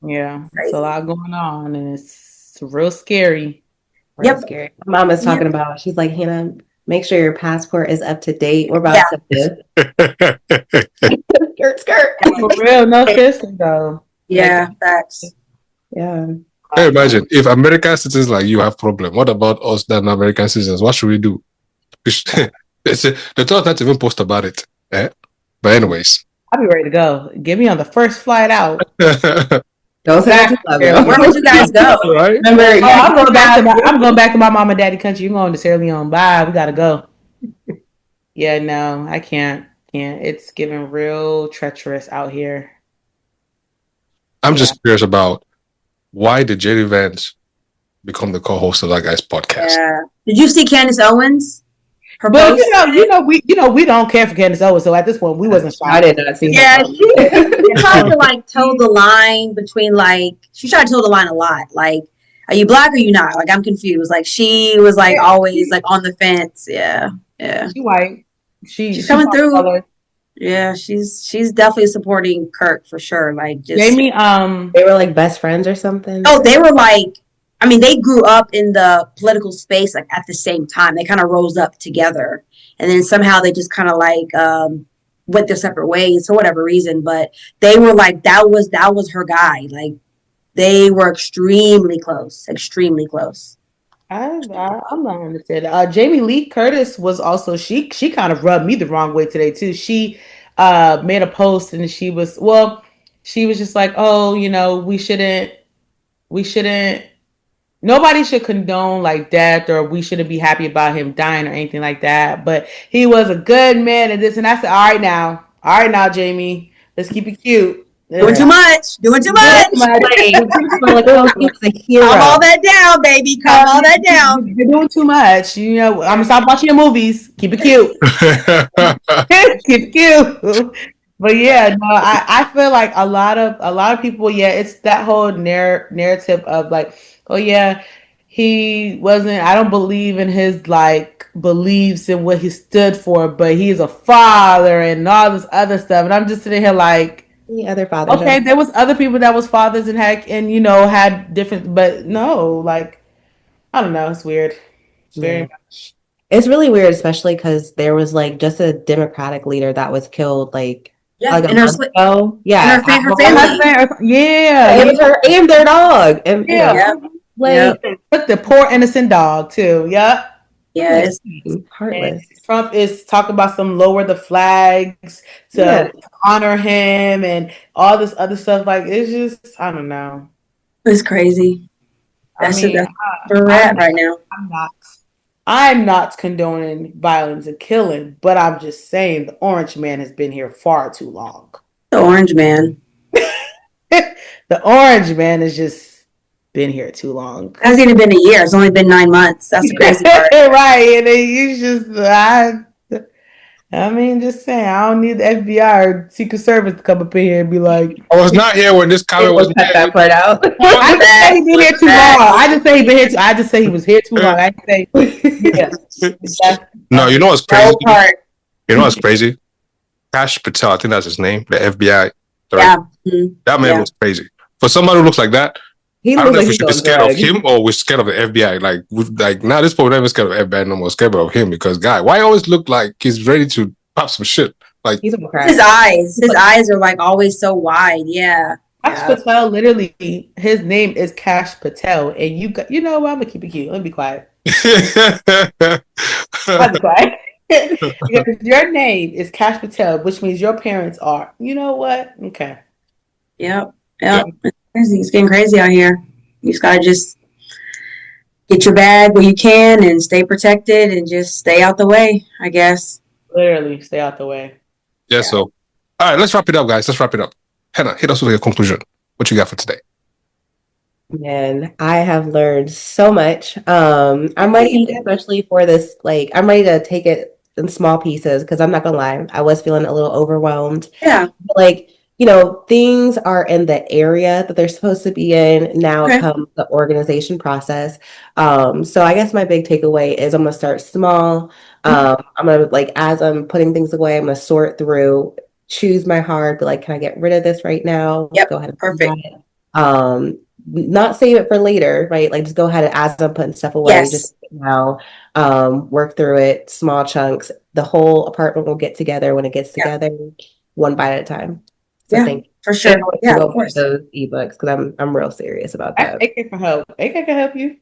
Yeah, Crazy. it's a lot going on, and it's real scary. Real scary. My mom is talking about, she's like, Hannah, make sure your passport is up to date. We're about to skirt. For real, no seriously though. Yeah, facts. Yeah. Hey, imagine if American citizens like you have problem. What about us that are not American citizens? What should we do? They thought not to even post about it. Eh? But anyways. I'll be ready to go. Get me on the first flight out. Don't say that to Where would you guys go? Right? Remember, I'm going back to my mom and daddy country. You're going to Sierra Leone. Bye. We gotta go. Yeah, no, I can't. It's getting real treacherous out here. I'm just curious about why did Jerry Vance become the co-host of that guy's podcast? Yeah. Did you see Candace Owens? Her But post? we don't care for Candace Owens. So at this point, we wasn't shocked. I did not see Yeah, her. she tried to like toe the line between like she tried to toe the line a lot. Like, are you black or you not? Like, I'm confused. Like, she was like always like on the fence. Yeah, yeah. She white. She's coming through. Color. Yeah, she's definitely supporting Kirk for sure. Like, just Jamie. They were like best friends or something. Oh, they were like. I mean, they grew up in the political space like at the same time. They kind of rose up together, and then somehow they just kind of like went their separate ways for whatever reason. But they were like that was her guy. Like they were extremely close, extremely close. I'm not understanding. Jamie Lee Curtis was also she kind of rubbed me the wrong way today too. She made a post and she was just like, oh, we shouldn't nobody should condone like death, or we shouldn't be happy about him dying or anything like that. But he was a good man and this. And I said, all right now, Jamie, let's keep it cute. Doing too much. Calm all that down, baby. Calm all that down. You're doing too much. I'm gonna stop watching your movies. Keep it cute. Keep it cute. But yeah, no, I feel like a lot of people, it's that whole narrative of like, oh yeah, he wasn't. I don't believe in his like beliefs and what he stood for, but he's a father and all this other stuff. And I'm just sitting here like, the other fathers. Okay, there was other people that was fathers and had different, but no, like I don't know, it's weird. Very much. It's really weird, especially because there was like just a Democratic leader that was killed like and her family. Yeah, it was her and their dog, and but the poor innocent dog too. Yep. Yeah, it's heartless. And Trump is talking about some lower the flags to honor him and all this other stuff. Like it's just, I don't know. It's crazy. That's where we're at right now. I'm not condoning violence and killing, but I'm just saying the orange man has been here far too long. The orange man. The orange man has just been here too long. It hasn't even been a year. It's only been 9 months. That's the crazy part. Right. And you just, I mean, just saying, I don't need the FBI or Secret Service to come up in here and be like, I was not here when this comment was cut that part out. I just say he been here too long. I just say he been here. I just say he was here too long. I say, no, you know what's crazy? You know what's crazy? Kash Patel, I think that's his name. The FBI. That man was crazy. For somebody who looks like that, I don't know if we should be scared of him or we're scared of the FBI. Like now, this point, we're not even scared of FBI no more. Scared of him because why always look like he's ready to pop some shit? Like his eyes are like always so wide. Yeah. Kash Patel, literally, his name is Kash Patel, and you know what? I'm gonna keep it cute. Let me be quiet. I'll be quiet. Because your name is Kash Patel, which means your parents are. You know what? Okay. Yep. It's crazy. It's getting crazy out here. You just gotta get your bag where you can and stay protected and just stay out the way, I guess. Literally, stay out the way. Yeah, Yeah. so all right, let's wrap it up, guys. Let's wrap it up. Hannah, hit us with your conclusion. What you got for today? Man, I have learned so much. I'm ready, especially for this. Like, I'm ready to take it in small pieces because I'm not gonna lie, I was feeling a little overwhelmed. Yeah. Like, things are in the area that they're supposed to be in. Now Okay. comes the organization process. So I guess my big takeaway is I'm gonna start small. I'm gonna like as I'm putting things away, I'm gonna sort through, choose my heart, be like, can I get rid of this right now? Yep. Go ahead and do Perfect. that. Not save it for later, right? Like just go ahead and as I'm putting stuff away, Yes. just now, work through it, small chunks. The whole apartment will get together when it gets Yeah. together, one bite at a time. So Yeah, thank you. for sure. Yeah, Go of buy course. those ebooks because I'm real serious about Ask that. AK for help. AK can help you.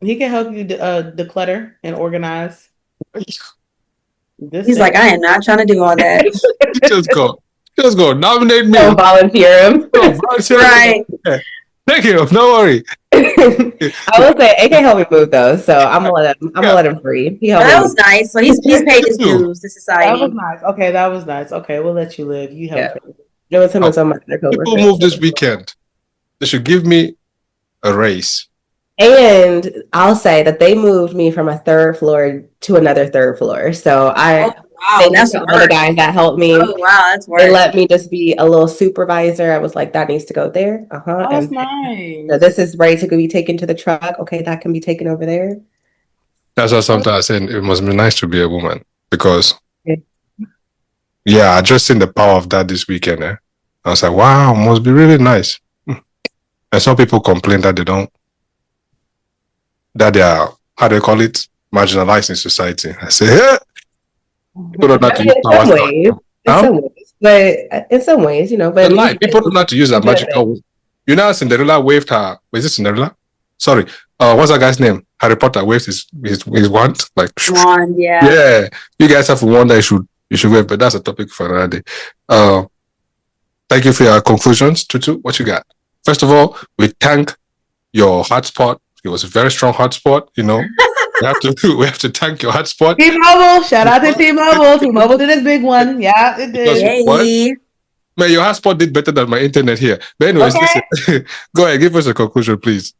He can help you declutter and organize. This He's like, I am not trying to do all that. Just go. Just go. Nominate me. Don't volunteer him. No, volunteer. Right. Yeah. Thank you. Don't worry. I will say AK helped me move though, so I'm gonna let him free. He helped That me was move. nice. So he's paid his dues to That society. was nice. Okay, that was nice. Okay, we'll let you live. You Yeah. helped him. It was him and some of my People coworkers. move this weekend. They should give me a raise. And I'll say that they moved me from a third floor to another third floor. So Oh, I wow, thank you that's to all the work. guys that helped me. Oh, wow, that's They work. let me just be a little supervisor. I was like, that needs to go there. Oh, that's And nice. so this is ready to be taken to the truck. Okay, that can be taken over there. That's why sometimes I said it must be nice to be a woman because, Yeah. yeah, I just seen the power of that this weekend. I was like, wow, must be really nice. And some people complain that that they are, how do you call it, marginalized in society. I say, yeah, people don't know how to use In power. some ways, but in some ways, but The lie, people don't know how to use that benefit. magical. You know, Cinderella waved her. Was it Cinderella? Sorry. What's that guy's name? Harry Potter waved his wand. Like, Wand, yeah. yeah. You guys have one that you should wave, but that's a topic for another day. Thank you for your conclusions, Tutu. What you got? First of all, we thank your hotspot. It was a very strong hotspot. We have to thank your hotspot. T-Mobile, shout out to T-Mobile. T-Mobile did this big one. Yeah, it did. Yay. Man, your hotspot did better than my internet here. But anyways, Okay. listen. Go ahead, give us a conclusion, please.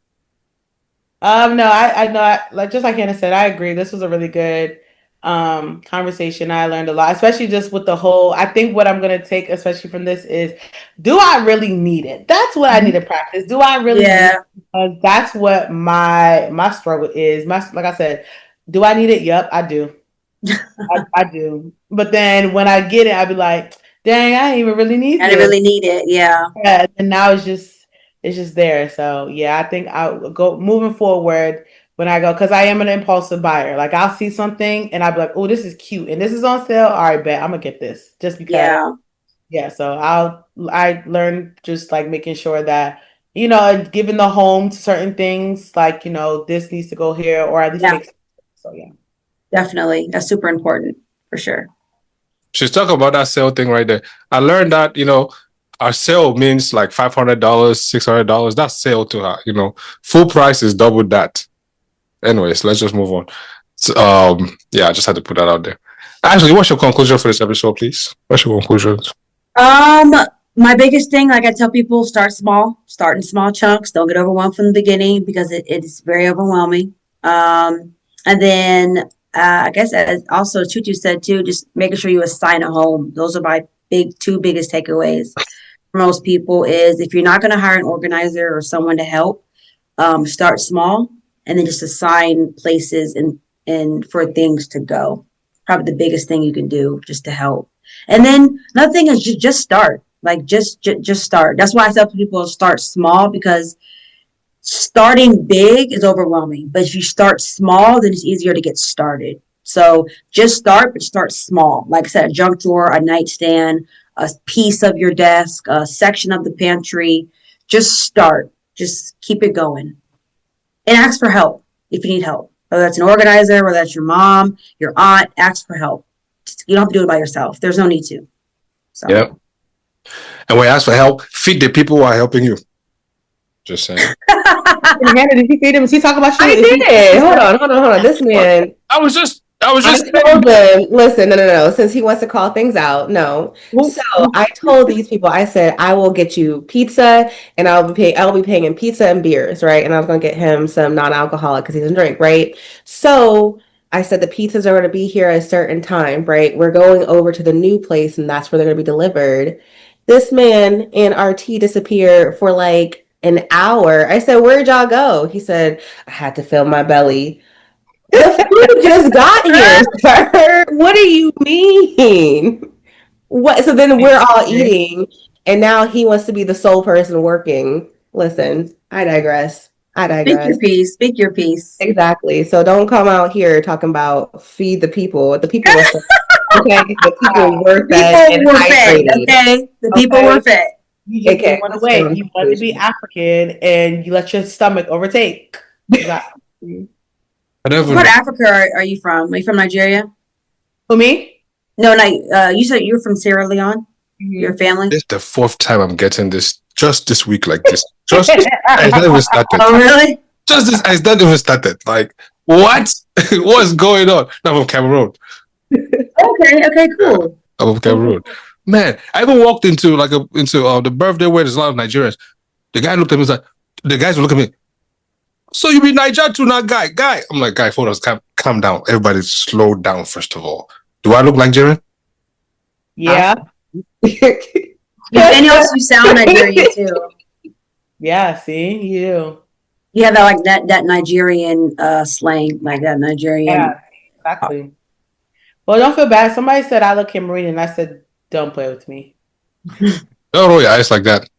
No, I know, like just like Hannah said, I agree. This was a really good conversation. I learned a lot, especially just with the whole. I think what I'm gonna take, especially from this, is do I really need it? That's what I need to practice. Do I really? Yeah. Need it? Because that's what my struggle is. Like I said, do I need it? Yep, I do. I do. But then when I get it, I'll be like, dang, I didn't even really need I this. didn't really need it. Yeah. Yeah, and now it's just there. So yeah, I think I'll go moving forward when I go because I am an impulsive buyer. Like I'll see something and I'll be like, oh, this is cute and this is on sale. All right, bet I'm gonna get this just because. Yeah. Yeah. So I learned just like making sure that giving the home to certain things like this needs to go here or at least Yeah. make sense. So yeah. Definitely. That's super important for sure. She's talking about that sale thing right there. I learned that, our sale means like $500, $600. That's sale to her, full price is double that. Anyways, let's just move on. So, yeah, I just had to put that out there. Actually, what's your conclusion for this episode, please? What's your conclusions? My biggest thing, like I tell people, start in small chunks. Don't get overwhelmed from the beginning because it is very overwhelming. And then I guess as also Tutu said too, just making sure you assign a home. Those are my two biggest takeaways for most people is if you're not going to hire an organizer or someone to help, start small and then just assign places and for things to go. Probably the biggest thing you can do just to help. And then another thing is just start. Like just start. That's why I tell people start small because starting big is overwhelming. But if you start small, then it's easier to get started. So just start, but start small. Like I said, a junk drawer, a nightstand, a piece of your desk, a section of the pantry. Just start. Just keep it going. And ask for help if you need help. Whether that's an organizer, whether that's your mom, your aunt, ask for help. You don't have to do it by yourself. There's no need to. So. Yep. And when you ask for help, feed the people who are helping you. Just saying. Hannah, did you feed him? Is he talking about you? I did. Hold on. This man. I was just I told them, listen, no. Since he wants to call things out, no. So I told these people, I said, I will get you pizza, and I'll be paying in pizza and beers, right? And I was gonna get him some non-alcoholic because he doesn't drink, right? So I said the pizzas are going to be here at a certain time, right? We're going over to the new place, and that's where they're going to be delivered. This man and RT disappeared for like an hour. I said, "Where'd y'all go?" He said, "I had to fill my belly." The food just got here, sir. What do you mean? What? So then we're all eating, and now he wants to be the sole person working. Listen, I digress. Speak your piece. Exactly. So don't come out here talking about feed the people. The people were fed. Okay. The people were fed and hydrated. Okay. The people were fed. You just didn't want to wait. You wanted to be African, and you let your stomach overtake. What Africa are you from? Are you from Nigeria? For me? No, you said you were from Sierra Leone. Your family? This is the fourth time I'm getting this just this week like this. Just it's not even started. Oh, really? Just this, it's not even started. Like, what? What's going on? No, I'm from Cameroon. Okay, cool. I'm from Cameroon. Man, I even walked into the birthday where there's a lot of Nigerians. The guy looked at me and was like, the guys were looking at me. So you be Niger too now, guy? I'm like, guy, hold on, calm down. Everybody slow down, first of all. Do I look Nigerian? Yeah. And also you sound Nigerian too. Yeah, see, you. You have that Nigerian slang, like that Nigerian. Yeah, exactly. Well, don't feel bad. Somebody said I look Cameroonian, and I said, don't play with me. Don't roll your eyes like that.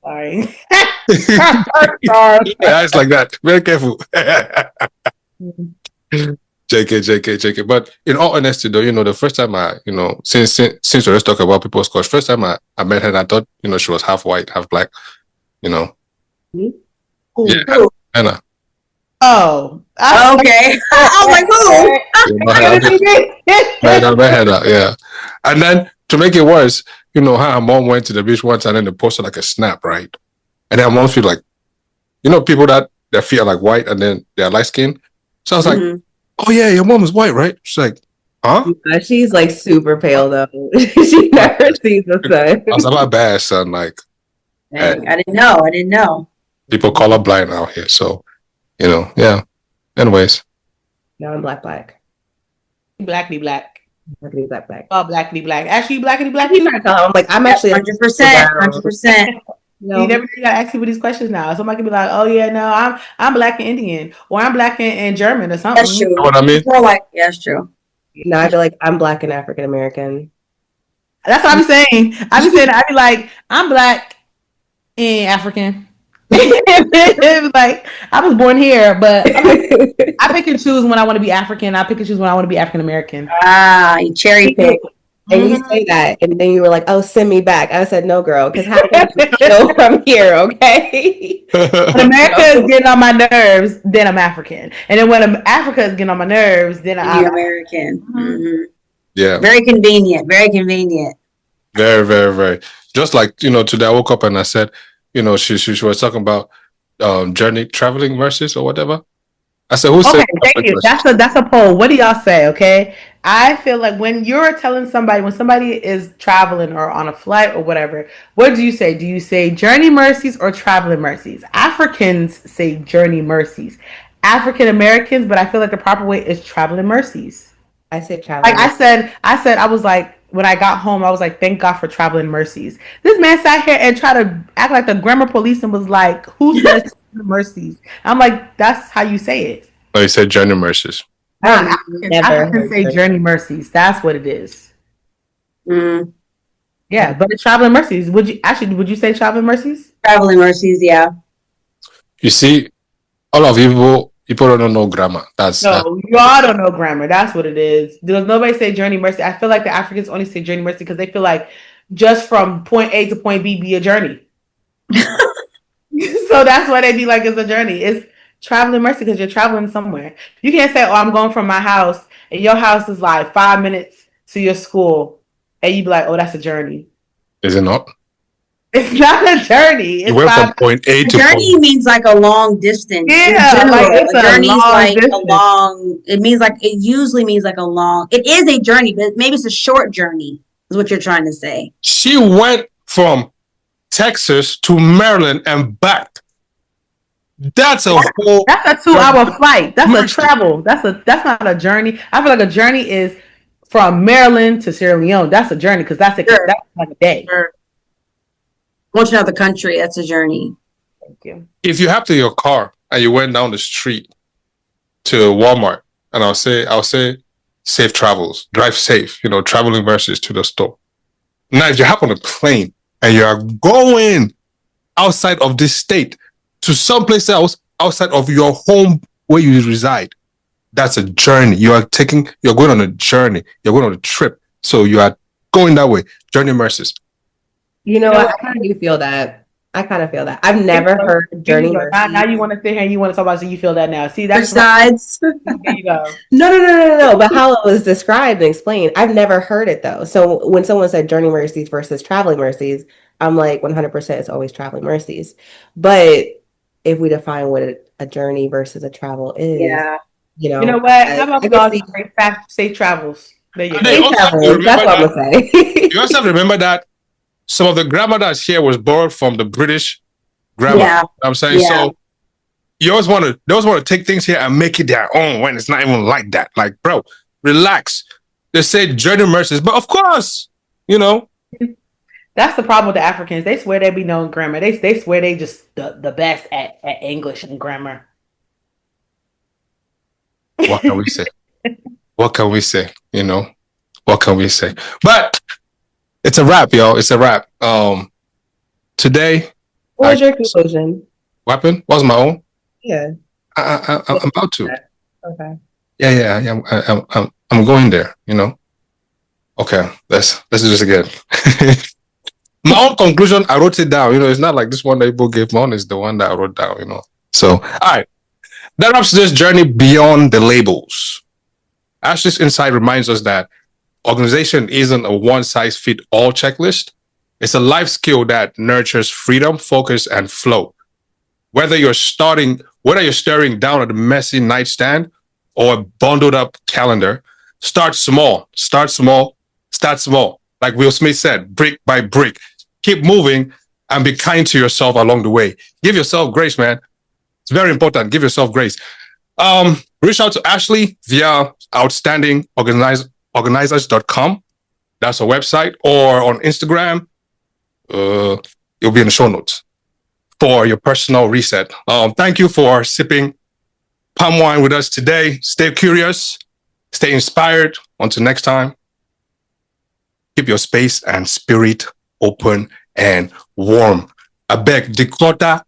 Sorry. Your eyes like that. Very careful. JK. But in all honesty, though, the first time since we always talk about people's culture, first time I met her, and I thought, she was half white, half black, Mm-hmm. Yeah, Anna. Oh, okay. I was like, who? Yeah. And then to make it worse, her mom went to the beach once and then they posted like a snap, right? And her mom feel like, people that their feet are like white and then they're light skinned. So I was like, oh yeah, your mom is white, right? She's like, huh? She's like super pale though. She never sees the sun. I was like, my bad, son. Like, dang, I didn't know. People colorblind out here, so yeah. Anyways, No, I'm black. Blackity black. Blackity black. Oh, blackity black. Actually, blackity black. I'm like, I'm actually 100%. No. You never gotta ask people these questions now. Somebody could be like, "Oh yeah, no, I'm black and Indian, or I'm black and German, or something." That's true. You know what I mean? Yeah, that's true. No, I'd be like, I'm black and African American. That's what I'm saying. I'd be like, I'm black and African. Like, I was born here, but I pick and choose when I want to be African. I pick and choose when I want to be African American. You cherry pick. And you say that, and then you were like, "Oh, send me back." I said, "No, girl, because how can you go from here?" Okay. When America is getting on my nerves, then I'm African, and then when Africa is getting on my nerves, then I'm American. Mm-hmm. Yeah. Very convenient. Very convenient. Very, very, very. Just like today I woke up and I said, she was talking about traveling versus or whatever. I said, who said? Thank you. That's a poll. What do y'all say? Okay. I feel like when somebody is traveling or on a flight or whatever, what do you say? Do you say journey mercies or traveling mercies? Africans say journey mercies. African Americans, but I feel like the proper way is traveling mercies. I say traveling. Like I said, I was like, when I got home, I was like, thank God for traveling mercies. This man sat here and tried to act like the grammar police and was like, who says mercies? I'm like, that's how you say it. Oh, you said journey mercies. Africans say journey mercies. That's what it is. Yeah, but it's traveling mercies. Would you say traveling mercies? Traveling mercies, yeah. You see, all of people don't know grammar. Y'all don't know grammar. That's what it is. Does nobody say journey mercy? I feel like the Africans only say journey mercy because they feel like just from point A to point B be a journey. So that's why they be like it's a journey. It's traveling mercy because you're traveling somewhere. You can't say, "Oh, I'm going from my house," and your house is like 5 minutes to your school, and you be like, "Oh, that's a journey." Is it not? It's not a journey. You It's went from not. point A A to journey point. means like a long distance in Yeah, like general. it's A a journey is long like a distance. long, it means like, it usually means like a long, it is a journey, but maybe it's a short journey, is what you're trying to say. She went from Texas to Maryland and back. That's a whole. That's a 2 hour flight. That's a Mercy. travel. That's not a journey. I feel like a journey is from Maryland to Sierra Leone. That's a journey because that's Sure. like a day. Sure. Going to another country, that's a journey. Thank you. If you have to your car and you went down the street to Walmart, and I'll say, safe travels, drive safe. You know, traveling versus to the store. Now, if you hop on a plane and you are going outside of this state to someplace else outside of your home where you reside, that's a journey. You're going on a journey. You're going on a trip. So you are going that way. Journey mercies. You know what? I kind of do feel that. I've never heard journey Now mercy. you want to sit here and you want to talk about, so you feel that now. See, that's Besides, there you go. No. But how it was described and explained, I've never heard it though. So when someone said journey mercies versus traveling mercies, I'm like 100% it's always traveling mercies. But if we define what a journey versus a travel is, yeah. you know, You know what? How about I we all can see just safe travels? There you And go. then you safe also have to travels. That's remember what I'm that. gonna say. You also have to remember that some of the grammar that's here was borrowed from the British grammar. Yeah. You know what I'm saying? Yeah. So they always want to take things here and make it their own when it's not even like that. Like, bro, relax. They say journey mercies, but of course, you know, That's the problem with the Africans. They swear they be knowing grammar. They swear they just the best at English and grammar. what can we say? What can we say? You know, what can we say? But it's a wrap, yo. It's a wrap. Today, What was your conclusion? weapon was my own. Yeah. I'm about to. Okay. Yeah. I'm going there. You know. Okay, let's do this again. My own conclusion, I wrote it down. You know, it's not like this one that people gave. My own is the one that I wrote down. You know. So, all right, that wraps this journey beyond the labels. Ashley's insight reminds us that organization isn't a one-size-fits-all checklist. It's a life skill that nurtures freedom, focus, and flow. Whether you're staring down at a messy nightstand or a bundled up calendar, start small. Like Will Smith said, brick by brick. Keep moving and be kind to yourself along the way. Give yourself grace, man. It's very important. Give yourself grace. Reach out to Ashley via outstandingorganizers.com. That's our website, or on Instagram. It'll be in the show notes for your personal reset. Thank you for sipping palm wine with us today. Stay curious, stay inspired. Until next time, keep your space and spirit open and warm. I beg, declutter,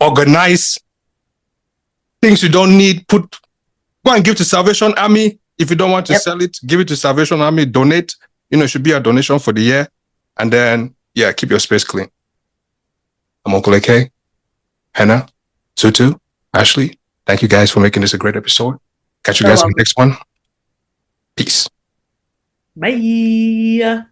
organize things you don't need. Go and give to Salvation Army. If you don't want to sell it, give it to Salvation Army. Donate. You know, it should be a donation for the year. And then, yeah, keep your space clean. I'm Uncle AK, Hannah, Tutu, Ashley. Thank you guys for making this a great episode. Catch you guys on the next one. Peace. Bye.